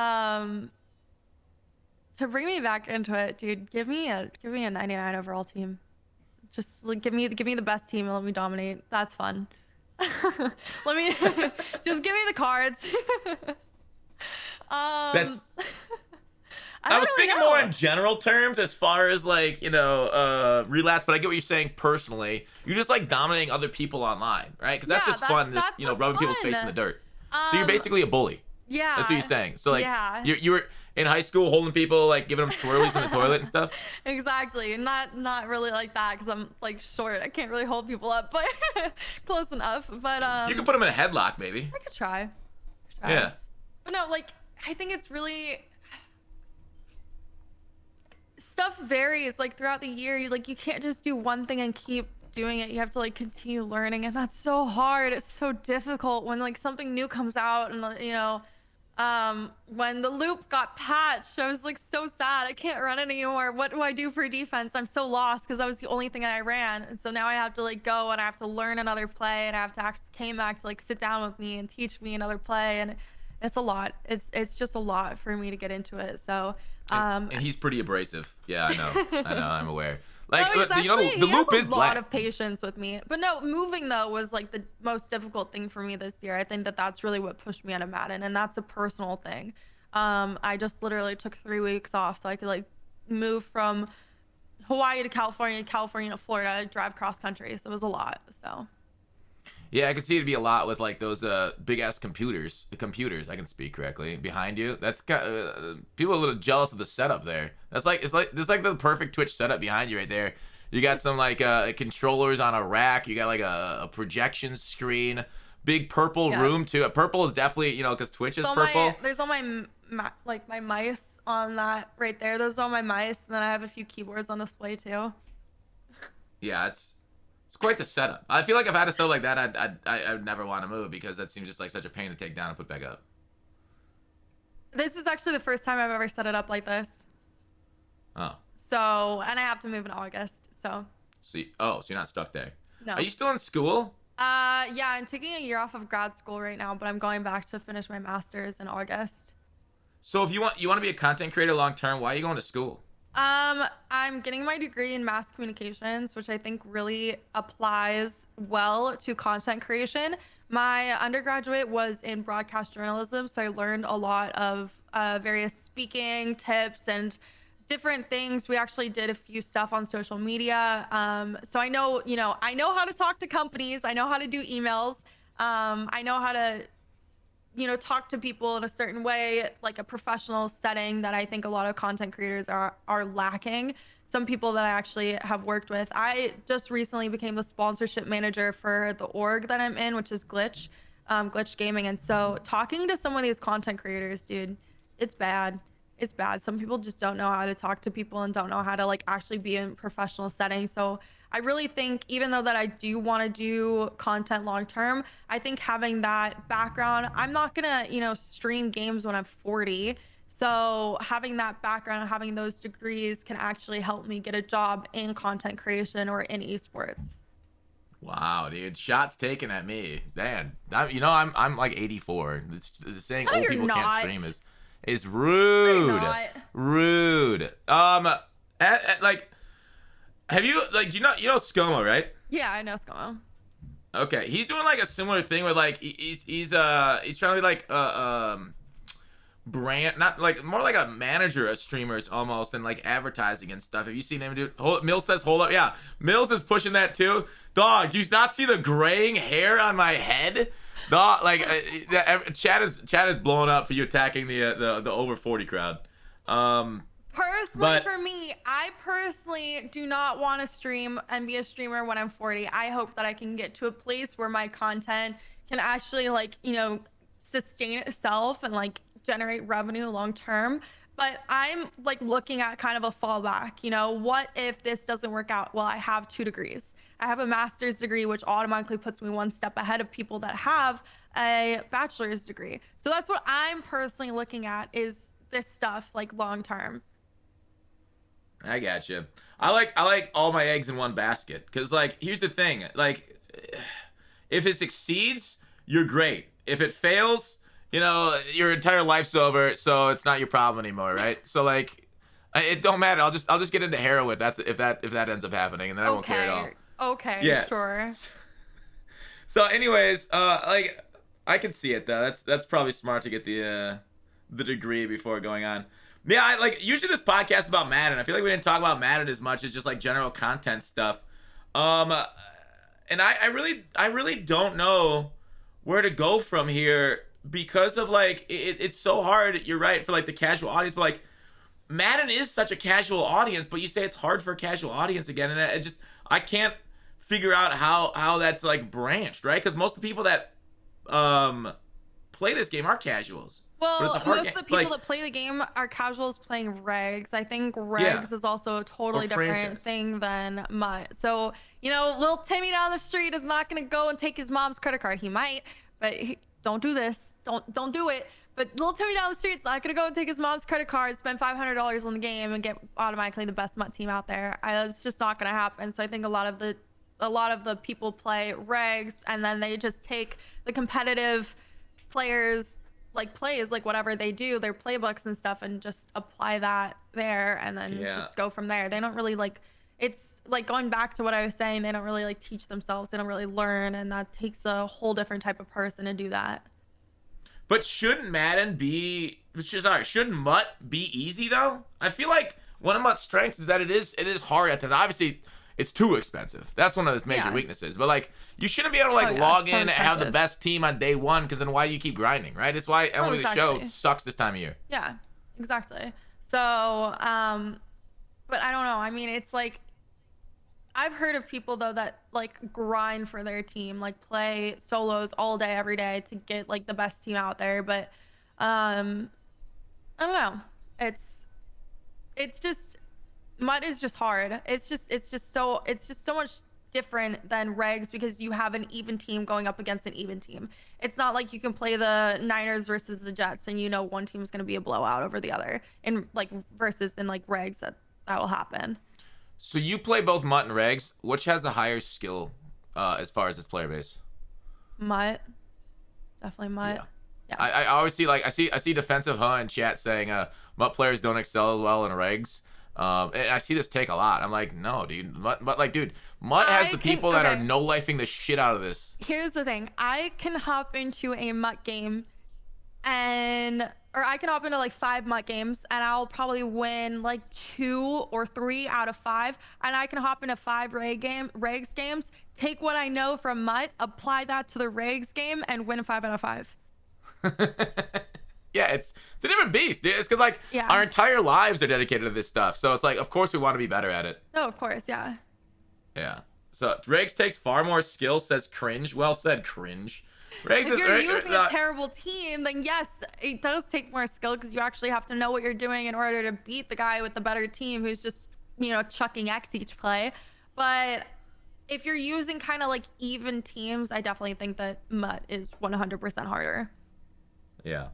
to bring me back into it, dude, give me a 99 overall team. Just like give me the best team and let me dominate. That's fun. Let me just give me the cards. That's I I don't was really speaking more know. in general terms as far as like, relapse, but I get what you're saying personally. You're just like dominating other people online, right? Because that's Yeah, just fun, just, that's what's rubbing people's face in the fun. dirt. So you're Um, basically a bully. That's what you're yeah, saying. So like yeah. you were in high school holding people, like giving them swirlies in the toilet and stuff. Exactly. Not really like that because I'm like short. I can't really hold people up, but close enough. But You could put them in a headlock, maybe. I could try. Yeah. But no, like I think it's really stuff varies like throughout the year. You can't just do one thing and keep doing it. You have to like continue learning, and that's so hard. It's so difficult when like something new comes out, and when the loop got patched, I was like so sad. I can't run it anymore. What do I do for defense? I'm so lost because that was the only thing I ran, and so now I have to like go and I have to learn another play, and I have to actually came back to like sit down with me and teach me another play, and it's a lot. It's just a lot for me to get into it. So And he's pretty abrasive. Yeah, I know. I know. I'm aware. Like, no, the he loop has is a lot black. of patience with me. But no, moving though was like the most difficult thing for me this year. I think that that's really what pushed me out of Madden, and that's a personal thing. I just literally took 3 weeks off so I could like move from Hawaii to California, California to Florida, drive cross country. So it was a lot. So. Yeah, I can see it'd be a lot with like those big ass computers. I can speak correctly behind you. That's people are a little jealous of the setup there. It's like the perfect Twitch setup behind you right there. You got some like controllers on a rack. You got like a projection screen. Big purple room too. Purple is definitely because Twitch is purple. There's all my my mice on that right there. Those are all my mice, and then I have a few keyboards on display too. Yeah, it's quite the setup. I feel like if I had a setup like that, I'd never want to move because that seems just like such a pain to take down and put back up. This is actually the first time I've ever set it up like this. Oh. So, and I have to move in August. So you're not stuck there. No. Are you still in school? Yeah, I'm taking a year off of grad school right now, but I'm going back to finish my master's in August. So if you want to be a content creator long term, why are you going to school? I'm getting my degree in mass communications, which I think really applies well to content creation. My undergraduate was in broadcast journalism, so I learned a lot of various speaking tips and different things. We actually did a few stuff on social media. So I know how to talk to companies. I know how to do emails. I know how to talk to people in a certain way, like a professional setting that I think a lot of content creators are lacking. Some people that I actually have worked with. I just recently became the sponsorship manager for the org that I'm in, which is Glitch Gaming. And so talking to some of these content creators, dude, it's bad. It's bad. Some people just don't know how to talk to people and don't know how to like actually be in professional settings. So I really think even though that I do want to do content long term, I think having that background, I'm not going to, stream games when I'm 40. So having that background and having those degrees can actually help me get a job in content creation or in esports. Wow, dude, shots taken at me. Man, I'm like 84. Saying old people can't stream is rude. Rude. Like, have you like do you know ScoMo, right? Yeah, I know ScoMo. Okay, he's doing like a similar thing where like he's trying to be like brand, not like more like a manager of streamers almost, and like advertising and stuff. Have you seen him do? Mills says hold up. Yeah, Mills is pushing that too. Dog, do you not see the graying hair on my head? Dog, like chat is blowing up for you attacking the over 40 crowd. Personally, for me, I personally do not want to stream and be a streamer when I'm 40. I hope that I can get to a place where my content can actually sustain itself and like generate revenue long term. But I'm like looking at kind of a fallback. What if this doesn't work out? Well, I have 2 degrees. I have a master's degree, which automatically puts me one step ahead of people that have a bachelor's degree. So that's what I'm personally looking at, is this stuff like long term. I got you. I like all my eggs in one basket, because like here's the thing, like if it succeeds, you're great. If it fails, your entire life's over, so it's not your problem anymore, right? So like it don't matter. I'll just get into heroin. That's if that ends up happening, and then I won't care at all. Okay, yes. Sure. So anyways, like I can see it though. That's probably smart to get the degree before going on. Yeah, I like usually this podcast is about Madden. I feel like we didn't talk about Madden as much as just like general content stuff. And I really don't know where to go from here, because of like it's so hard. You're right, for like the casual audience, but like Madden is such a casual audience, but you say it's hard for a casual audience again, and I can't figure out how that's like branched, right? Because most of the people that play this game are casuals. Well, most of the people that play the game are casuals playing regs. I think regs is also a totally different thing than MUT. So, little Timmy down the street is not going to go and take his mom's credit card. He might, but don't do this. Don't do it. But little Timmy down the street's not going to go and take his mom's credit card, spend $500 on the game, and get automatically the best MUT team out there. It's just not going to happen. So I think a lot of the people play regs, and then they just take the competitive players plays, like whatever they do, their playbooks and stuff, and just apply that there, and then just go from there. They don't really it's like going back to what I was saying, they don't really teach themselves, they don't really learn, and that takes a whole different type of person to do that. But shouldn't MUT be easy though? I feel like one of MUT's strengths is that it is hard at times. Obviously, it's too expensive. That's one of its major weaknesses. But like, you shouldn't be able to like log in and have the best team on day one, because then why do you keep grinding, right? It's why MLB The Show sucks this time of year. Yeah, exactly. So, but I don't know. I mean, it's like, I've heard of people though that like grind for their team, like play solos all day, every day to get like the best team out there. But I don't know. It's just, MUT is just hard. It's just so much different than regs, because you have an even team going up against an even team. It's not like you can play the Niners versus the Jets and one team is going to be a blowout over the other, in like versus in like regs that will happen. So you play both MUT and regs. Which has the higher skill as far as its player base? MUT. Definitely MUT. Yeah. I always see I see defensive in chat saying MUT players don't excel as well in regs. And I see this take a lot. I'm like, no, dude. MUT has the people that are no-lifing the shit out of this. Here's the thing. I can hop into a MUT game or I can hop into like 5 MUT games and I'll probably win like 2 or 3 out of 5. And I can hop into 5 regs games, take what I know from MUT, apply that to the regs game, and win 5 out of 5. Yeah, it's a different beast, dude. It's because like our entire lives are dedicated to this stuff, so it's like, of course we want to be better at it. No, of course, yeah. Yeah. So regs takes far more skill, says cringe. Well said, cringe. Regs if you're using a terrible team, then yes, it does take more skill, because you actually have to know what you're doing in order to beat the guy with the better team who's just chucking X each play. But if you're using kind of like even teams, I definitely think that MUT is 100% harder. Yeah.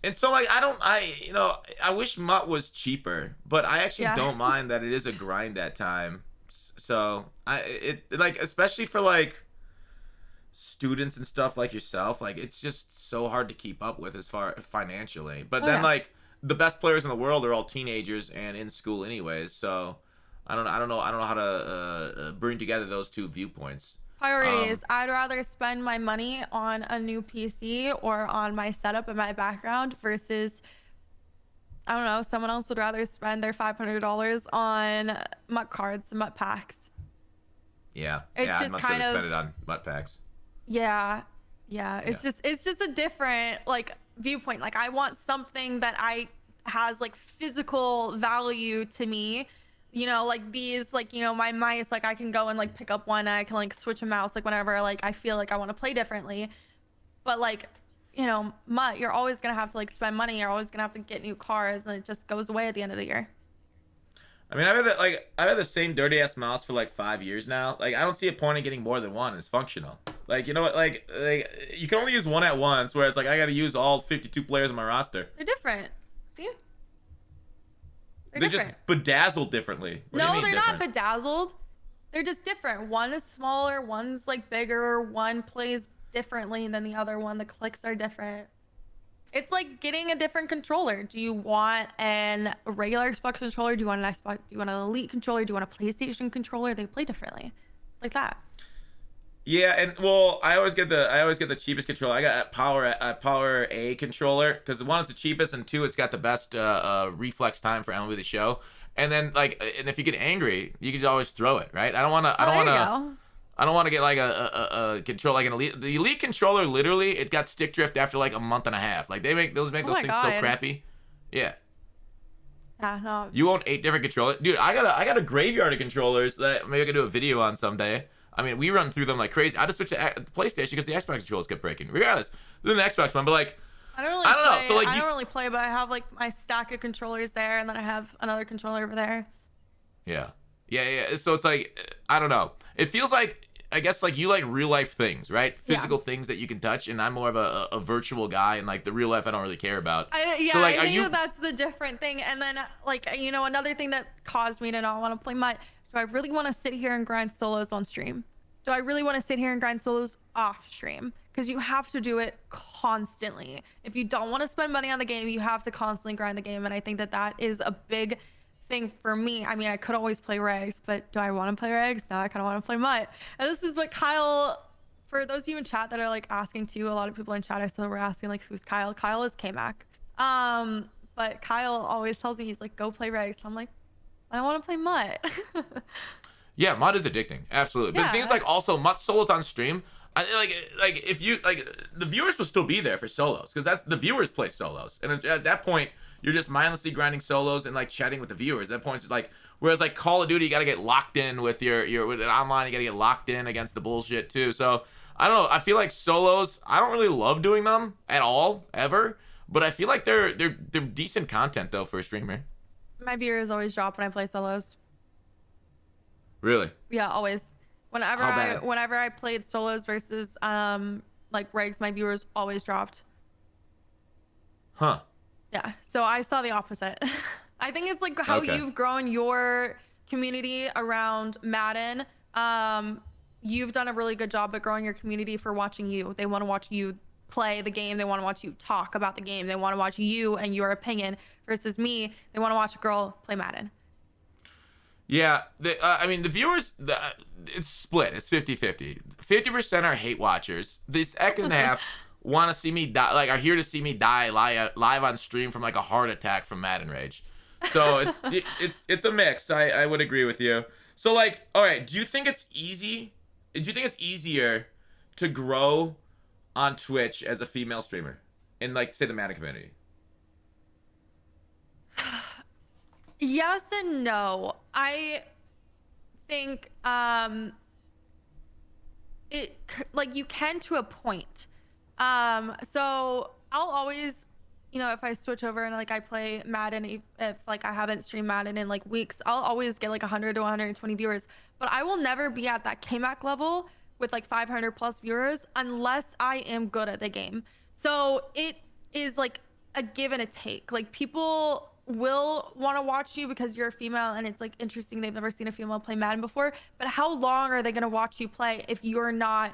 And so like I wish MUT was cheaper, but I actually don't mind that it is a grind at time. So especially for like students and stuff like yourself, like it's just so hard to keep up with as far financially. But then like the best players in the world are all teenagers and in school anyways. So I don't know how to bring together those two viewpoints. Priorities. I'd rather spend my money on a new PC or on my setup and my background versus, I don't know, someone else would rather spend their $500 on MUT cards and MUT packs. Yeah. I'd much rather spend it on MUT packs. Yeah. It's just a different like viewpoint. Like I want something that has like physical value to me. Like these, like, my mice, like I can go and like pick up one and I can like switch a mouse like whenever like I feel like I want to play differently. But like, MUT, you're always gonna have to like spend money. You're always gonna have to get new cars, and it just goes away at the end of the year. I mean, I've had the same dirty ass mouse for like 5 years now. Like I don't see a point in getting more than one. It's functional. Like like you can only use one at once, whereas like I got to use all 52 players on my roster. They're different. See? They're just bedazzled differently. No, they're not bedazzled. They're just different. One is smaller, one's like bigger, one plays differently than the other one. The clicks are different. It's like getting a different controller. Do you want a regular Xbox controller? Do you want an Xbox? Do you want an Elite controller? Do you want a PlayStation controller? They play differently. It's like that. Yeah, and well, I always get the cheapest controller. I got a Power A controller because one, it's the cheapest, and two, it's got the best reflex time for MLB The Show. And then and if you get angry, you can just always throw it, right? I don't want to get like a controller like an Elite. The Elite controller, literally, it got stick drift after like a month and a half. Like they make those things so crappy. Yeah. Yeah, no. You own 8 different controllers, dude. I got a graveyard of controllers that maybe I could do a video on someday. I mean, we run through them like crazy. I just switched to the PlayStation because the Xbox controllers kept breaking. Regardless, there's an Xbox one, but like, I don't know. So like, I don't really play, but I have like my stack of controllers there, and then I have another controller over there. Yeah. So it's like, I don't know. It feels like, I guess like you like real life things, right? Physical things that you can touch, and I'm more of a virtual guy, and like the real life I don't really care about. So like, I think that's the different thing. And then like, another thing that caused me to not want to play MUT. Do I really want to sit here and grind solos on stream? Do I really want to sit here and grind solos off stream? Because you have to do it constantly. If you don't want to spend money on the game, you have to constantly grind the game. And I think that is a big thing for me. I mean, I could always play regs, but do I want to play regs? No, I kind of want to play MUT. And this is what Kyle, for those of you in chat that are like asking too, a lot of people in chat I saw were asking like, who's Kyle? Kyle is K-Mac. But Kyle always tells me, he's like, go play regs. I'm like, I want to play MUT. Yeah, MUT is addicting, absolutely. But the thing is, like, also MUT solos on stream. Like if you like, the viewers will still be there for solos because that's the viewers play solos, and at that point you're just mindlessly grinding solos and like chatting with the viewers. At that point, it's like, whereas like Call of Duty, you gotta get locked in with your with it online. You gotta get locked in against the bullshit too. So I don't know. I feel like solos, I don't really love doing them at all ever, but I feel like they're decent content though for a streamer. My viewers always drop when I play solos. Really? Yeah, always. Whenever I played solos versus like regs, my viewers always dropped. Huh. Yeah. So I saw the opposite. I think it's like how you've grown your community around Madden. You've done a really good job at growing your community for watching you. They want to watch you play the game. They want to watch you talk about the game. They want to watch you and your opinion versus me. They want to watch a girl play Madden. Yeah, I mean, the viewers, it's split. It's 50-50. 50% are hate watchers. The second half want to see me die, like, are here to see me die live on stream from, like, a heart attack from Madden Rage. So it's a mix. I would agree with you. So, like, all right, do you think it's easier to grow on Twitch as a female streamer in, like, say, the Madden community? Yes and no. I think it, like, you can to a point. So I'll always, if I switch over and like I play Madden, if like I haven't streamed Madden in like weeks, I'll always get like 100 to 120 viewers. But I will never be at that KMAC level with like 500 plus viewers unless I am good at the game. So it is like a give and a take. Like, people will want to watch you because you're a female and it's like interesting, they've never seen a female play Madden before, but how long are they going to watch you play if you're not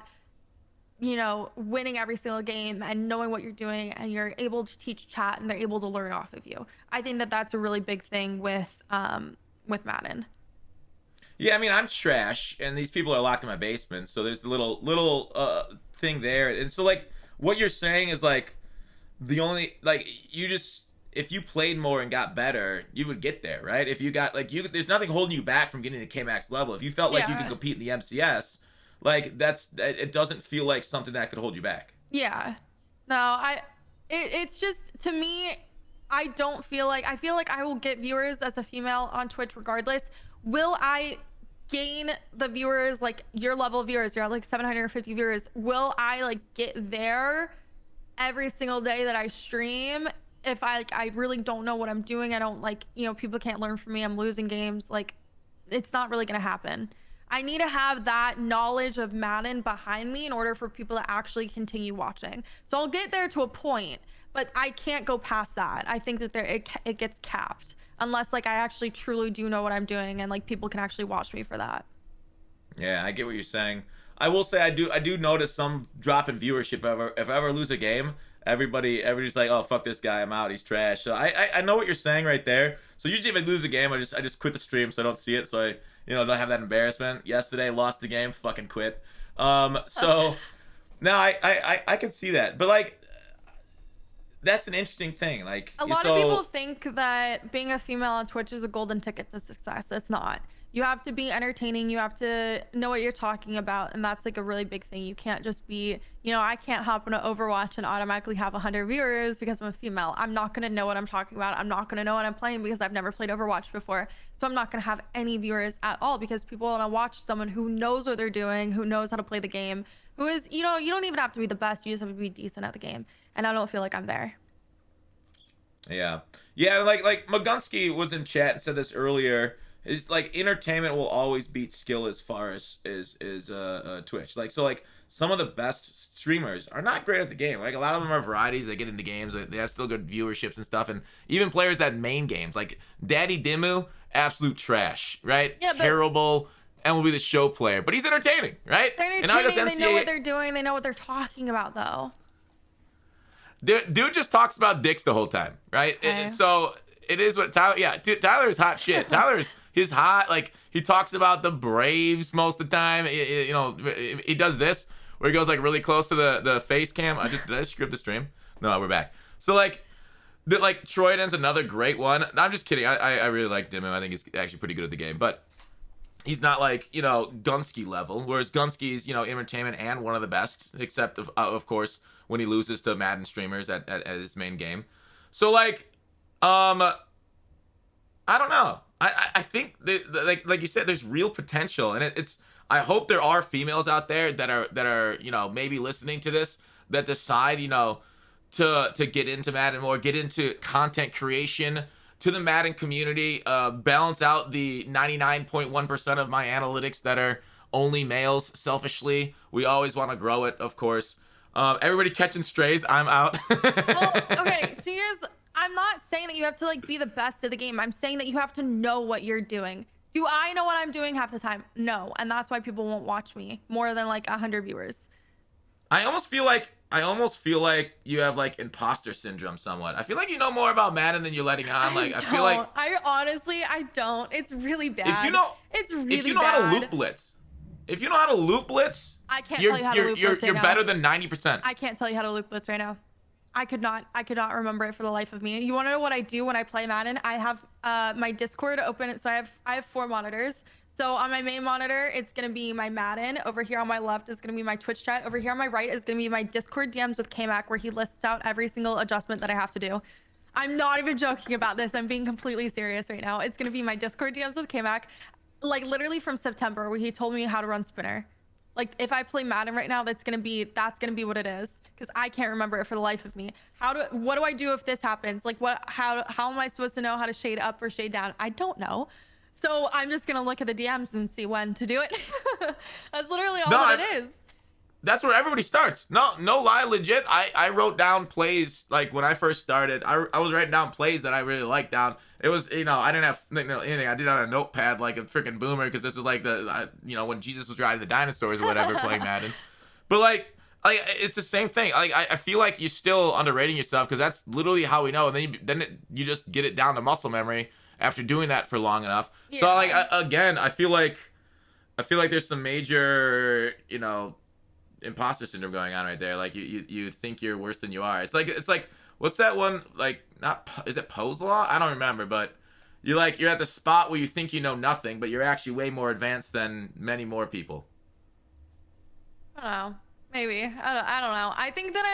winning every single game and knowing what you're doing and you're able to teach chat and they're able to learn off of you? I think that that's a really big thing with Madden. Yeah, I mean, I'm trash and these people are locked in my basement, so there's a little thing there. And so, like, what you're saying is like, the only, like, if you played more and got better, you would get there, right? If you got, like, there's nothing holding you back from getting to K-Max level. If you felt like you could compete in the MCS, like, it doesn't feel like something that could hold you back. Yeah. No, it's just, to me, I feel like I will get viewers as a female on Twitch regardless. Will I gain the viewers, like your level of viewers, you're at like 750 viewers, will I like get there every single day that I stream? If I really don't know what I'm doing, I don't like, people can't learn from me, I'm losing games, like, it's not really gonna happen. I need to have that knowledge of Madden behind me in order for people to actually continue watching. So I'll get there to a point, but I can't go past that. I think that it gets capped unless like I actually truly do know what I'm doing and like people can actually watch me for that. Yeah, I get what you're saying. I will say I do notice some drop in viewership if I ever lose a game. Everybody's like, oh, fuck this guy, I'm out, he's trash. So I know what you're saying right there. So usually if I lose a game, I just quit the stream so I don't see it, so I don't have that embarrassment. Yesterday, lost the game, fucking quit. So now I can see that, but like, that's an interesting thing. Like, a lot of people think that being a female on Twitch is a golden ticket to success. It's not. You have to be entertaining. You have to know what you're talking about. And that's like a really big thing. You can't just be, I can't hop into Overwatch and automatically have 100 viewers because I'm a female. I'm not going to know what I'm talking about. I'm not going to know what I'm playing because I've never played Overwatch before. So I'm not going to have any viewers at all because people want to watch someone who knows what they're doing, who knows how to play the game, who is, you don't even have to be the best. You just have to be decent at the game. And I don't feel like I'm there. Yeah. Yeah, like Magunsky was in chat and said this earlier. It's like entertainment will always beat skill as far as Twitch. Like, so like some of the best streamers are not great at the game. Like, a lot of them are varieties. They get into games. They have still good viewerships and stuff. And even players that main games, like Daddy Dimmu, absolute trash, right? Yeah, terrible. And will be the show player, but he's entertaining, right? They're entertaining. And they know what they're doing. They know what they're talking about, though. Dude just talks about dicks the whole time, right? Okay. So it is what Tyler. Yeah, Tyler is hot shit. He's hot. Like, he talks about the Braves most of the time. He does this where he goes like really close to the face cam. Did I just script the stream? No, we're back. So like, Like Troyden's another great one. I'm just kidding. I really like Dimmu. I think he's actually pretty good at the game, but he's not like, you know, Gunsky level. Whereas Gunsky's, you know, entertainment and one of the best, except of course when he loses to Madden streamers at his main game. So like, I don't know. I think that, like you said, there's real potential, and it's. I hope there are females out there that are you know, maybe listening to this, that decide, you know, to get into Madden more, get into content creation, to the Madden community, balance out the 99.1% of my analytics that are only males. Selfishly, we always want to grow it, of course. Everybody catching strays. I'm out. Well, okay, so I'm not saying that you have to like be the best at the game. I'm saying that you have to know what you're doing. Do I know what I'm doing half the time? No, and that's why people won't watch me more than like 100 viewers. I almost feel like you have like imposter syndrome somewhat. I feel like you know more about Madden than you're letting on. Like I feel like I honestly don't. It's really bad. If you know, it's really if you know bad. how to loop blitz, if you know how to loop blitz, I can't tell you how to loop blitz right you're now. better than 90%. I can't tell you how to loop blitz right now. I could not remember it for the life of me. You want to know what I do when I play Madden? I have my Discord open. So I have 4 monitors. So on my main monitor, it's going to be my Madden. Over here on my left is going to be my Twitch chat. Over here on my right is going to be my Discord DMs with K-Mac, where he lists out every single adjustment that I have to do. I'm not even joking about this. I'm being completely serious right now. It's going to be my Discord DMs with K-Mac, like literally from September, where he told me how to run spinner. Like if I play Madden right now, that's gonna be what it is, because I can't remember it for the life of me. What do I do if this happens? Like how am I supposed to know how to shade up or shade down? I don't know. So I'm just gonna look at the DMs and see when to do it. That's literally all that it is. That's where everybody starts. No lie, legit. I wrote down plays like when I first started. I was writing down plays that I really liked down. It was, you know, I didn't have anything. I did it on a notepad like a freaking boomer, because this was like you know, when Jesus was riding the dinosaurs or whatever, playing Madden. But like it's the same thing. Like I feel like you're still underrating yourself, because that's literally how we know. And then you just get it down to muscle memory after doing that for long enough. Yeah. So like again, I feel like there's some major, you know, imposter syndrome going on right there. Like you think you're worse than you are. It's like what's that one, like, is it Poe's Law? I don't remember, but you're at the spot where you think you know nothing, but you're actually way more advanced than many more people. I don't know. Maybe. I don't know. I think that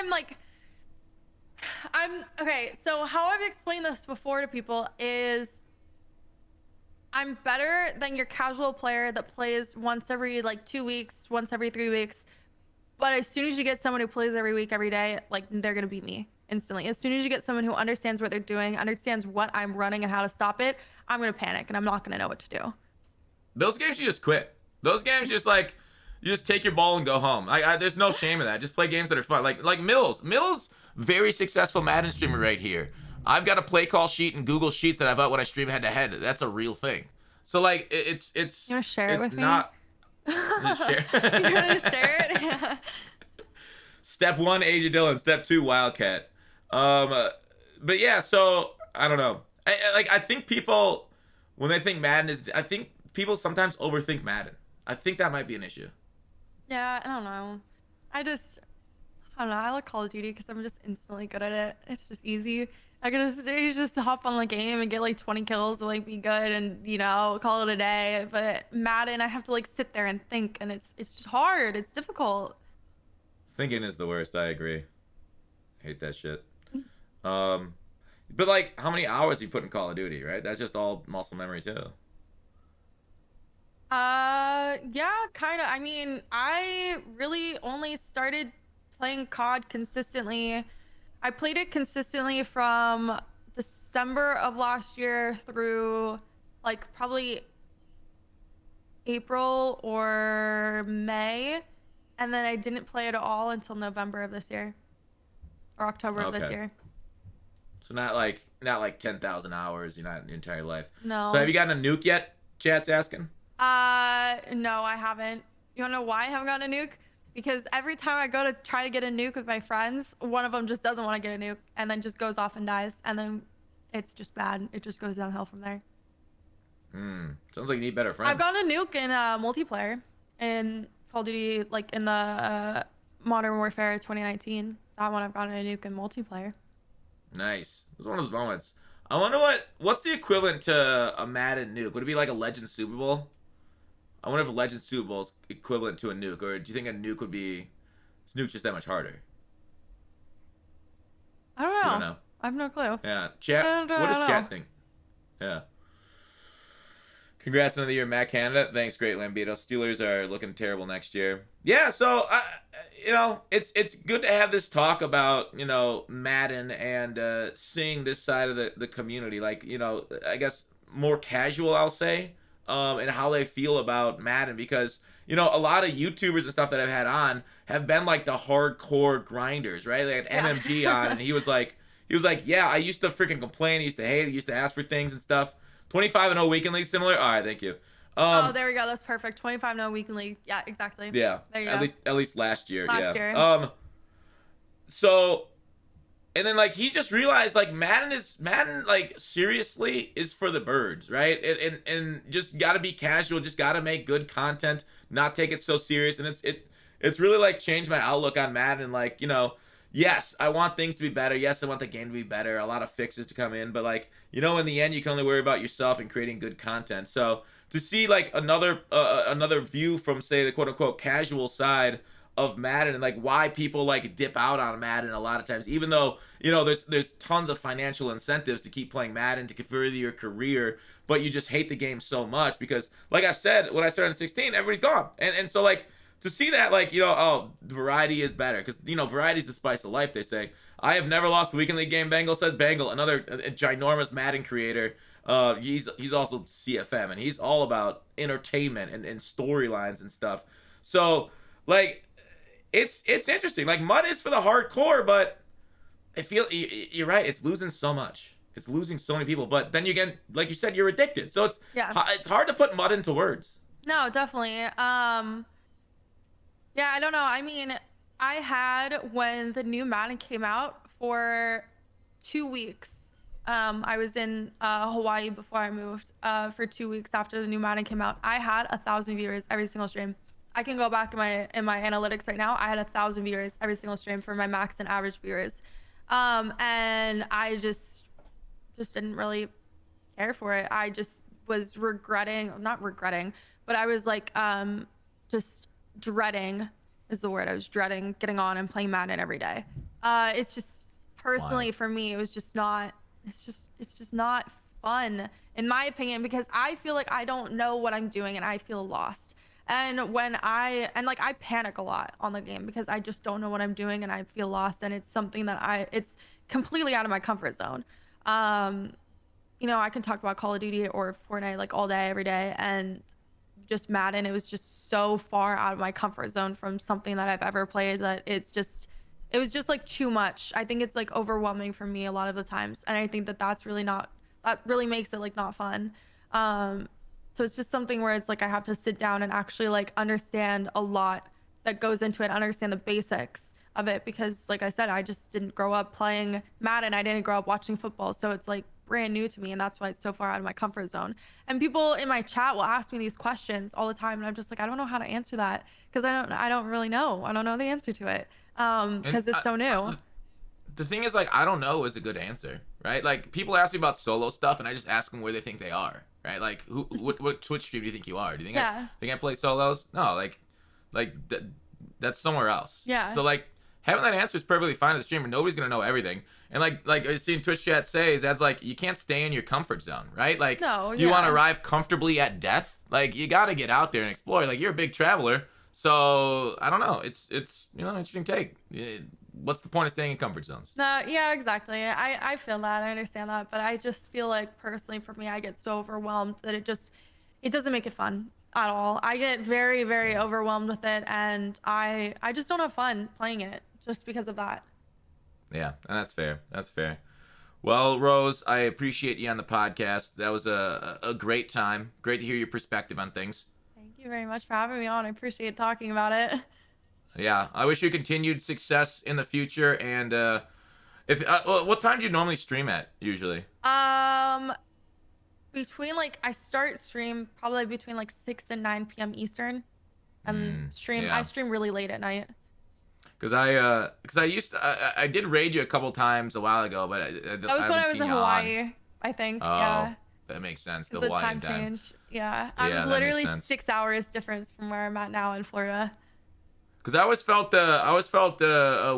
I'm okay. So how I've explained this before to people is I'm better than your casual player that plays once every like 2 weeks, once every 3 weeks. But as soon as you get someone who plays every week, every day, like they're going to beat me instantly. As soon as you get someone who understands what they're doing, understands what I'm running and how to stop it, I'm going to panic and I'm not going to know what to do. Those games you just quit. Those games just like, you just take your ball and go home. There's no shame in that. Just play games that are fun. Like Mills, very successful Madden streamer right here. I've got a play call sheet and Google Sheets that I've got when I stream head to head. That's a real thing. So like it's You want to share it with me? Share. You want to share it? Yeah. Step 1, Asia Dillon. Step 2, Wildcat. But yeah, so I don't know. I think people, when they think Madden is, I think people sometimes overthink Madden. I think that might be an issue. Yeah, I don't know. I don't know. I like Call of Duty because I'm just instantly good at it. It's just easy. I can just hop on the game and get like 20 kills and like be good and, you know, call it a day. But Madden, I have to like sit there and think, and it's just hard. It's difficult. Thinking is the worst. I agree. Hate that shit. But like, how many hours you put in Call of Duty, right? That's just all muscle memory too. Yeah, kind of. I mean, I really only started playing COD consistently. I played it consistently from December of last year through like probably April or May, and then I didn't play it at all until November of this year or October of this year. So not like 10,000 hours, you're not in your entire life. No. So have you gotten a nuke yet? Chat's asking. No, I haven't. You wanna know why I haven't gotten a nuke? Because every time I go to try to get a nuke with my friends, one of them just doesn't want to get a nuke and then just goes off and dies, and then it's just bad. It just goes downhill from there. Sounds like you need better friends. I've gotten a nuke in multiplayer in Call of Duty, like in the Modern Warfare 2019. That one I've gotten a nuke in multiplayer. Nice. It was one of those moments. I wonder what's the equivalent to a Madden nuke? Would it be like a Legend Super Bowl? I wonder if a Legend Super Bowl is equivalent to a nuke, or do you think a nuke would be? Is nuke just that much harder? I don't You know. don't know. I have no clue. Yeah, chat. What does chat think? Yeah. Congrats on another year, Matt Canada. Thanks, great Lambito. Steelers are looking terrible next year. Yeah, so it's good to have this talk about Madden and seeing this side of the community, like I guess more casual, I'll say, and how they feel about Madden because a lot of YouTubers and stuff that I've had on have been like the hardcore grinders, right? They had MMG on, and he was like, yeah, I used to freaking complain, I used to hate it, used to ask for things and stuff. 25-0 weekend league similar. All right, thank you. Oh, there we go. That's perfect. 25-0 weekend league. Yeah, exactly. Yeah. There you go. At least last year. Last yeah. year. So, and then like he just realized like Madden like seriously is for the birds, right? And just gotta be casual. Just gotta make good content. Not take it so serious. And it's really like changed my outlook on Madden. Like yes, I want things to be better. Yes, I want the game to be better. A lot of fixes to come in, but like, in the end, you can only worry about yourself and creating good content. So to see like another view from say the quote unquote casual side of Madden and like why people like dip out on Madden a lot of times, even though there's tons of financial incentives to keep playing Madden to further your career, but you just hate the game so much because like I've said, when I started in 16, everybody's gone, and so like. To see that, like, variety is better. Because, variety is the spice of life, they say. I have never lost a weekend league game, Bengal says. Bengal, another ginormous Madden creator. He's also CFM, and he's all about entertainment and storylines and stuff. So, like, it's interesting. Like, MUT is for the hardcore, but I feel, you're right, it's losing so much. It's losing so many people. But then, again, like you said, you're addicted. So, it's hard to put MUT into words. No, definitely. Yeah, I don't know. I mean, I had when the new Madden came out for 2 weeks. I was in Hawaii before I moved for 2 weeks after the new Madden came out. I had 1,000 viewers every single stream. I can go back in my analytics right now. I had 1,000 viewers every single stream for my max and average viewers, and I just didn't really care for it. I just was not regretting, but I was like just dreading is the word. I was dreading getting on and playing Madden every day. It's just personally for me, it was just not. It's just not fun in my opinion because I feel like I don't know what I'm doing and I feel lost. And I panic a lot on the game because I just don't know what I'm doing and I feel lost and it's something that it's completely out of my comfort zone. I can talk about Call of Duty or Fortnite like all day every day and just Madden, it was just so far out of my comfort zone from something that I've ever played that it was just like too much. I think it's like overwhelming for me a lot of the times, and I think that that really makes it like not fun. So it's just something where it's like I have to sit down and actually like understand a lot that goes into it, understand the basics of it because like I said, I just didn't grow up playing Madden. I didn't grow up watching football, so it's like brand new to me and that's why it's so far out of my comfort zone. And people in my chat will ask me these questions all the time and I'm just like I don't know how to answer that because I don't really know. I don't know the answer to it because it's so new. The thing is like I don't know is a good answer, right? Like people ask me about solo stuff and I just ask them where they think they are, right? Like what Twitch stream do you think you are? Do you think I play solos? No, that's somewhere else. Yeah. So like having that answer is perfectly fine as a streamer. Nobody's gonna know everything. And like I seen Twitch chat say, that's like you can't stay in your comfort zone, right? Like you want to arrive comfortably at death. Like you got to get out there and explore. Like you're a big traveler, so I don't know. It's interesting take. What's the point of staying in comfort zones? Yeah, exactly. I feel that. I understand that, but I just feel like personally for me, I get so overwhelmed that it doesn't make it fun at all. I get very, very overwhelmed with it, and I just don't have fun playing it just because of that. Yeah, and that's fair. That's fair. Well, Rose, I appreciate you on the podcast. That was a great time. Great to hear your perspective on things. Thank you very much for having me on. I appreciate talking about it. Yeah, I wish you continued success in the future. And what time do you normally stream at usually? Between I start stream probably between 6 and 9 p.m. Eastern, and I stream really late at night. Because I used to, I did raid you a couple times a while ago, but I That was haven't when I was seen in you on. Hawaii, I think. Oh, Yeah. that makes sense. The Because the Hawaiian time time. change. Yeah. Yeah, I'm that makes literally sense. 6 hours difference from where I'm at now in Florida. Because I always felt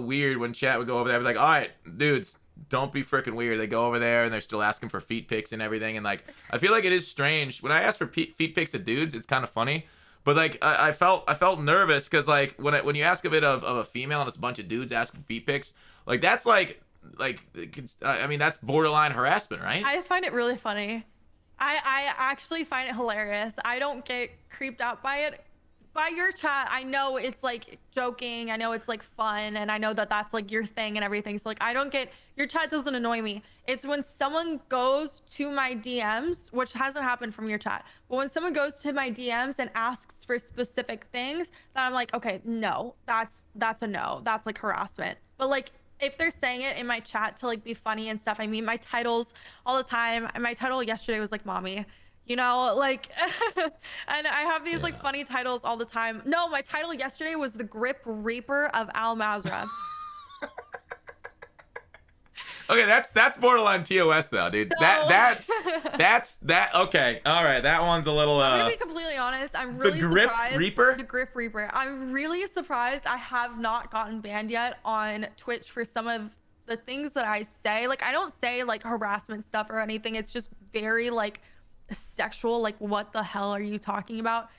weird when chat would go over there. I'd be like, all right, dudes, don't be freaking weird. They go over there and they're still asking for feet pics and everything. And like, I feel like it is strange when I ask for feet pics of dudes. It's kind of funny, but like, I felt nervous because like when you ask of it of a female and it's a bunch of dudes asking for feet pics, like that's I mean that's borderline harassment, right? I find it really funny. I actually find it hilarious. I don't get creeped out by it. By your chat, I know it's like joking. I know it's like fun, and I know that that's like your thing and everything. So like, I don't get your chat doesn't annoy me. It's when someone goes to my DMs, which hasn't happened from your chat, but when someone goes to my DMs and asks for specific things, that I'm like, okay, no, that's a no. That's like harassment. But like, if they're saying it in my chat to like be funny and stuff, I mean, my titles all the time. My title yesterday was like mommy, you know, like, and I have these like funny titles all the time. No, my title yesterday was the Grip Reaper of Al Mazrah. Okay, that's borderline TOS though, dude. So... That's okay. All right, that one's a little. I'm gonna be completely honest. I'm really surprised. Reaper. The Grip Reaper. I'm really surprised. I have not gotten banned yet on Twitch for some of the things that I say. Like, I don't say like harassment stuff or anything. It's just very like sexual. Like, what the hell are you talking about?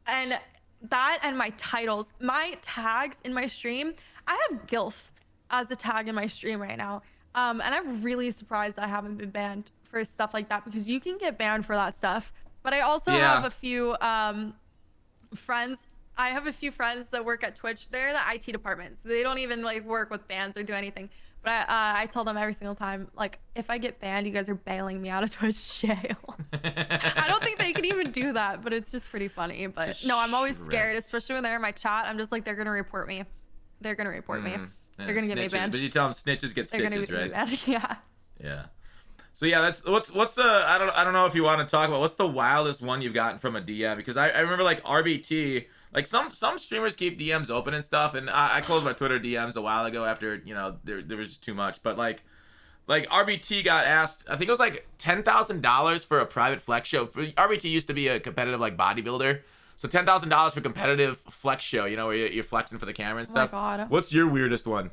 And that and my titles, my tags in my stream. I have GILF as a tag in my stream right now. And I'm really surprised I haven't been banned for stuff like that, because you can get banned for that stuff. But I also have a few friends. I have a few friends that work at Twitch. They're in the IT department, so they don't even like work with bans or do anything. But I tell them every single time, like, if I get banned, you guys are bailing me out of Twitch jail. I don't think they can even do that, but it's just pretty funny. But no, I'm always scared, especially when they're in my chat. I'm just like, they're gonna report me. They're gonna report me. They're gonna get me banned. But you tell them snitches get stitches, right? Yeah. Yeah. So yeah, that's what's the I don't know if you want to talk about what's the wildest one you've gotten from a DM, because I remember like RBT, like some streamers keep DMs open and stuff, and I closed my Twitter DMs a while ago after, you know, there was just too much, but like RBT got asked, I think it was like $10,000 for a private flex show. RBT used to be a competitive like bodybuilder. So $10,000 for competitive flex show, you know, where you're flexing for the camera and stuff. Oh my God. What's your weirdest one?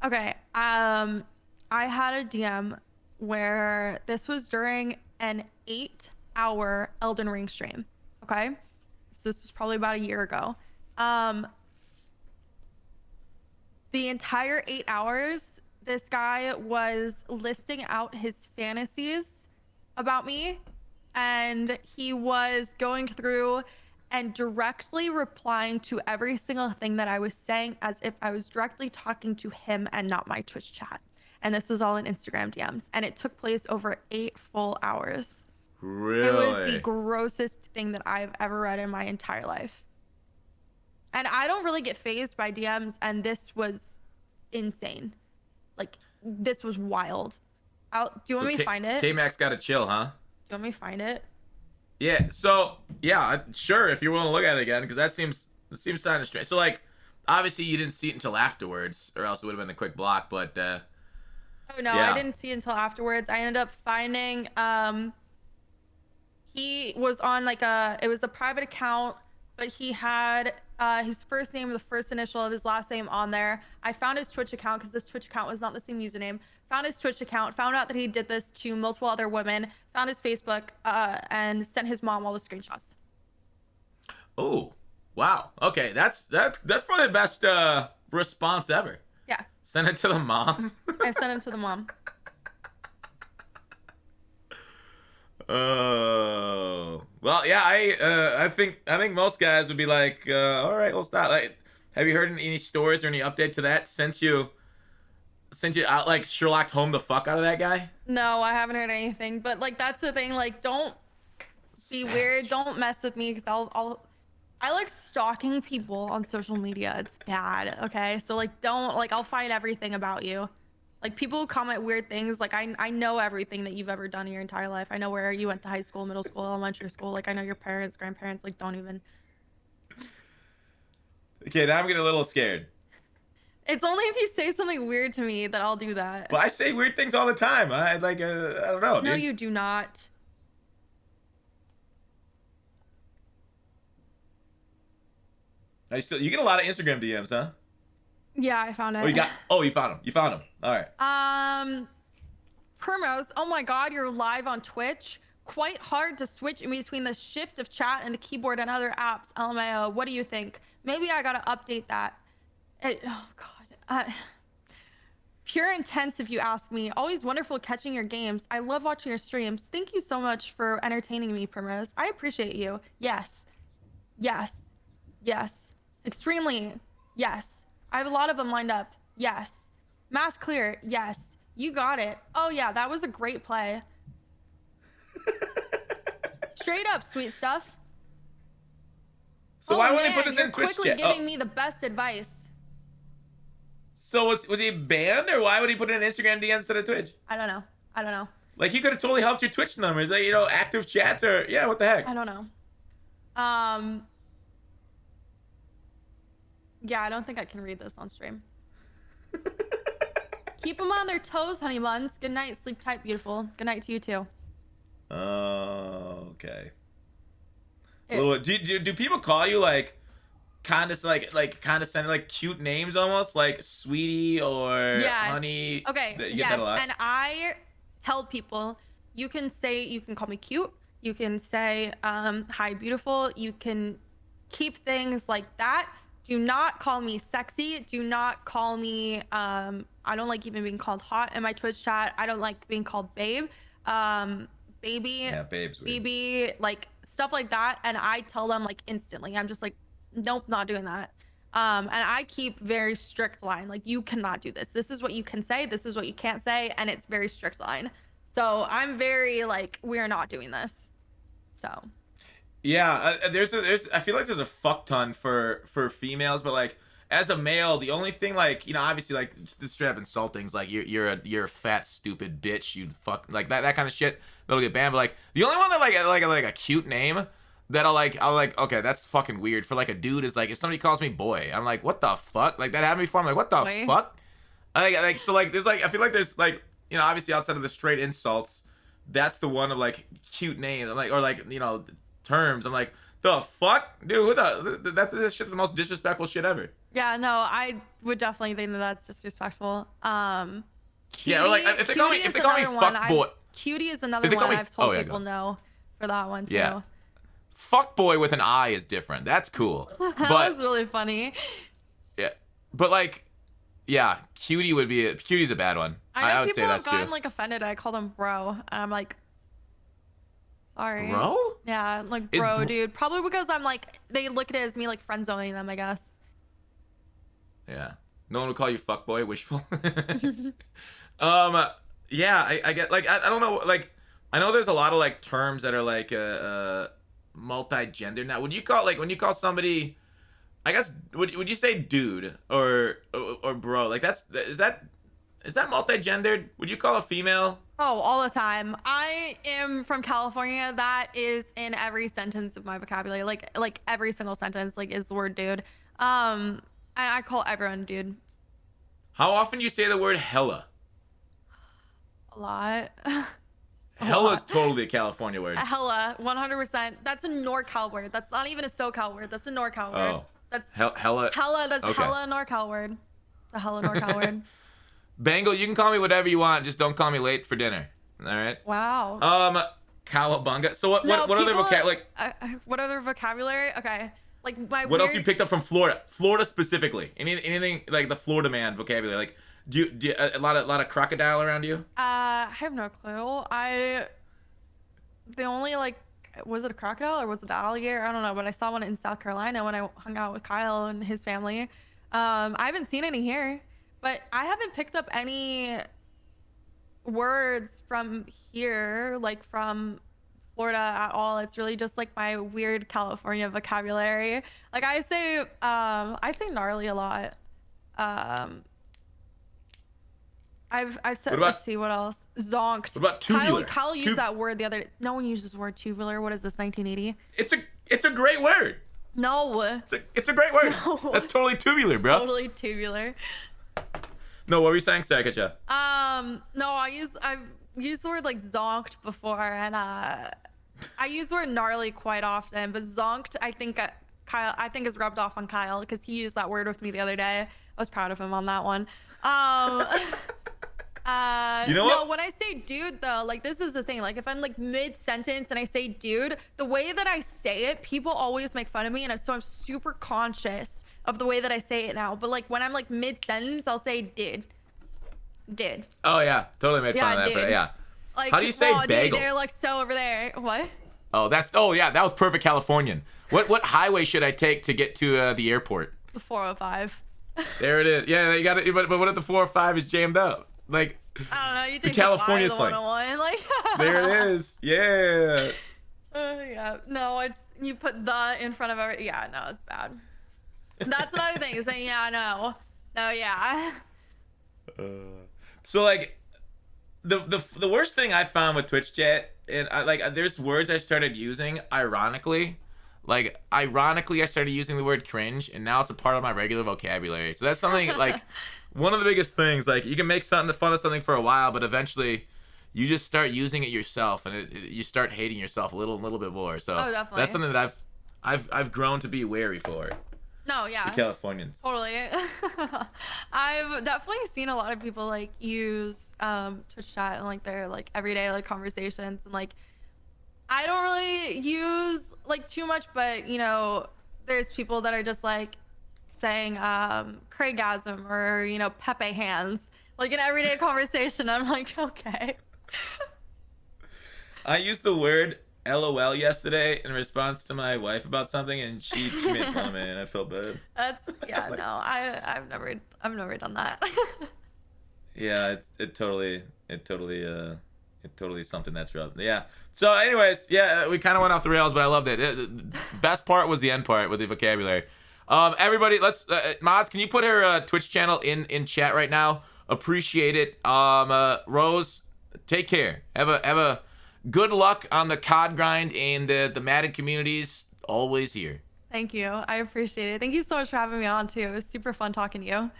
Okay. I had a DM where this was during an 8-hour Elden Ring stream. Okay. So this was probably about a year ago. The entire 8 hours, this guy was listing out his fantasies about me, and he was going through and directly replying to every single thing that I was saying as if I was directly talking to him and not my Twitch chat. And this was all in Instagram DMs. And it took place over 8 full hours. Really? It was the grossest thing that I've ever read in my entire life. And I don't really get fazed by DMs, and this was insane. Like, this was wild. Do you want me to find it? K-Max gotta chill, huh? Do you want me to find it? Yeah, so, yeah, sure, if you're willing to look at it again, because that seems kind of strange. So, like, obviously you didn't see it until afterwards, or else it would have been a quick block, but, Oh, no, yeah. I didn't see it until afterwards. I ended up finding, he was on, like, it was a private account, but he had his first name, the first initial of his last name on there. I found his Twitch account, because this Twitch account was not the same username. Found his Twitch account, found out that he did this to multiple other women, found his Facebook, and sent his mom all the screenshots. Oh, wow. Okay, that's probably the best response ever. Yeah. Send it to the mom. I sent him to the mom. Oh, well, yeah. I think most guys would be like, all right, let's not. Like, have you heard any stories or any update to that since you out like Sherlocked home the fuck out of that guy? No, I haven't heard anything. But like, that's the thing. Like, don't be weird. Don't mess with me, because I like stalking people on social media. It's bad. Okay, so like, don't, like, I'll find everything about you. Like, people who comment weird things, like, I know everything that you've ever done in your entire life. I know where you went to high school, middle school, elementary school. Like, I know your parents, grandparents. Like, don't even. Okay, now I'm getting a little scared. It's only if you say something weird to me that I'll do that. But I say weird things all the time. I like, I don't know, No, dude. you do not. You get a lot of Instagram DMs, huh? Yeah, I found it. You found them. You found them. All right. Primroze, oh my God, you're live on Twitch. Quite hard to switch in between the shift of chat and the keyboard and other apps. LMAO, what do you think? Maybe I gotta update that. Oh God. Pure intense, if you ask me. Always wonderful catching your games. I love watching your streams. Thank you so much for entertaining me, Primrose. I appreciate you. Yes. Yes. Yes. Extremely. Yes. I have a lot of them lined up. Yes. Mass clear. Yes. You got it. Oh yeah, that was a great play. Straight up, sweet stuff. So why wouldn't they put this in Twitch quickly chat? giving me the best advice. So was he banned, or why would he put it in Instagram DMs instead of Twitch? I don't know. Like, he could have totally helped your Twitch numbers, like, active chats, or yeah, what the heck? I don't know. Yeah, I don't think I can read this on stream. Keep them on their toes, honey buns. Good night. Sleep tight, beautiful. Good night to you too. Oh, okay. Do people call you like condescending, like cute names almost, like sweetie or honey? Okay. You get that a lot? And I tell people you can call me cute. You can say hi beautiful. You can keep things like that. Do not call me sexy. Do not call me I don't like even being called hot in my Twitch chat. I don't like being called babe. Baby. Yeah, babe's weird. Baby, like stuff like that. And I tell them like instantly. I'm just like, nope, not doing that. And I keep very strict line. Like, you cannot do this. This is what you can say. This is what you can't say. And it's very strict line. So I'm very like, we're not doing this. So. Yeah, I feel like there's a fuck ton for females, but like as a male, the only thing, like, obviously, like, the straight up insulting is like you're a fat stupid bitch, you fuck, like that kind of shit that'll get banned. But like the only one that like a cute name that I'll like okay, that's fucking weird for like a dude is like if somebody calls me boy, I'm like, what the fuck? Like, that happened before. I'm like, what the fuck? So like there's like, I feel like there's like, obviously outside of the straight insults, that's the one of like cute names. I'm like, or like, terms. I'm like, the fuck, dude, this shit's the most disrespectful shit ever. Yeah, no, I would definitely think that that's disrespectful. Cutie, yeah, or like if they call me fuck boy. Cutie is another one I've told people no for that one too. Yeah. Fuck boy with an I is different. That's cool. That was really funny. Yeah, but like, yeah, cutie's a bad one. I would say that's true. People have gotten like offended. I call them bro, and I'm like, sorry. Bro? Yeah, like bro, dude. Probably because I'm like, they look at it as me like friend zoning them, I guess. Yeah. No one would call you fuckboy, wishful. Yeah, I get, like, I don't know, like, I know there's a lot of like terms that are like multi-gender now. Would you call, like, when you call somebody, I guess, would you say dude or bro? Like, is that multi-gendered? Would you call a female? Oh, all the time. I am from California. That is in every sentence of my vocabulary. Like every single sentence, like, is the word dude. And I call everyone dude. How often do you say the word hella? A lot. Hella is totally a California word. Hella, 100%. That's a NorCal word. That's not even a SoCal word. That's a NorCal word. Oh. That's hella. Hella. That's okay. Hella NorCal word. The hella NorCal word. Bangle, you can call me whatever you want. Just don't call me late for dinner. All right. Wow. Cowabunga. So what other vocabulary? What other vocabulary? Okay. Like what else you picked up from Florida? Florida specifically. Anything like the Florida man vocabulary? Like, do you a lot of crocodile around you? I have no clue. The only, like, was it a crocodile or was it an alligator? I don't know, but I saw one in South Carolina when I hung out with Kyle and his family. I haven't seen any here, but I haven't picked up any words from here, like from Florida at all. It's really just like my weird California vocabulary. Like, I say gnarly a lot. I've said, let's see what else. Zonked. What about tubular? Kyle used that word the other day. No one uses the word tubular. What is this, 1980? It's a great word. No. It's a great word. No. That's totally tubular, bro. Totally tubular. No, what were you saying? Sorry, I cut you. No, I've used the word like zonked before, and I use the word gnarly quite often, but zonked, I think is rubbed off on Kyle because he used that word with me the other day. I was proud of him on that one. You know no, what? when I say dude though, like this is the thing. Like if I'm like mid-sentence and I say dude, the way that I say it, people always make fun of me, and so I'm super conscious of the way that I say it now. But like when I'm like mid-sentence, I'll say dude. Oh yeah, totally made fun of that. dude. But yeah. Like, How do you say dude, bagel? they're like so over there. What? Oh yeah, that was perfect Californian. What highway should I take to get to the airport? The 405. There it is. Yeah, you got it. But what if the 405 is jammed up? Like, I don't know. You the take California the slang. 101, like. There it is. Yeah. Yeah. No, it's you put the in front of every. Yeah, no, it's bad. That's another thing. Is saying yeah, no, yeah. So like, the worst thing I found with Twitch chat, and there's words I started using ironically. Like, ironically, I started using the word cringe, and now it's a part of my regular vocabulary. So that's something, like, one of the biggest things. Like, you can make fun of something for a while, but eventually you just start using it yourself, and you start hating yourself a little bit more. So definitely. that's something that I've grown to be wary for. No, yeah. The Californians. Totally. I've definitely seen a lot of people, like, use Twitch chat and, like, their, like, everyday, like, conversations, and, like, I don't really use like too much, but you know, there's people that are just like saying Craigasm or you know Pepe hands like in everyday conversation. I'm like, okay. I used the word LOL yesterday in response to my wife about something, and she made fun of me, and I felt bad. That's no, I've never done that. Yeah, it totally is something that's rough. Yeah. So, anyways, yeah, we kind of went off the rails, but I loved it. The best part was the end part with the vocabulary. Everybody, let's Mods, can you put her Twitch channel in chat right now? Appreciate it. Rose, take care. Have a good luck on the COD grind, and the Madden community's always here. Thank you. I appreciate it. Thank you so much for having me on too. It was super fun talking to you.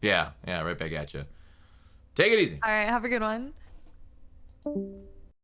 Yeah, right back at you. Take it easy. All right, have a good one.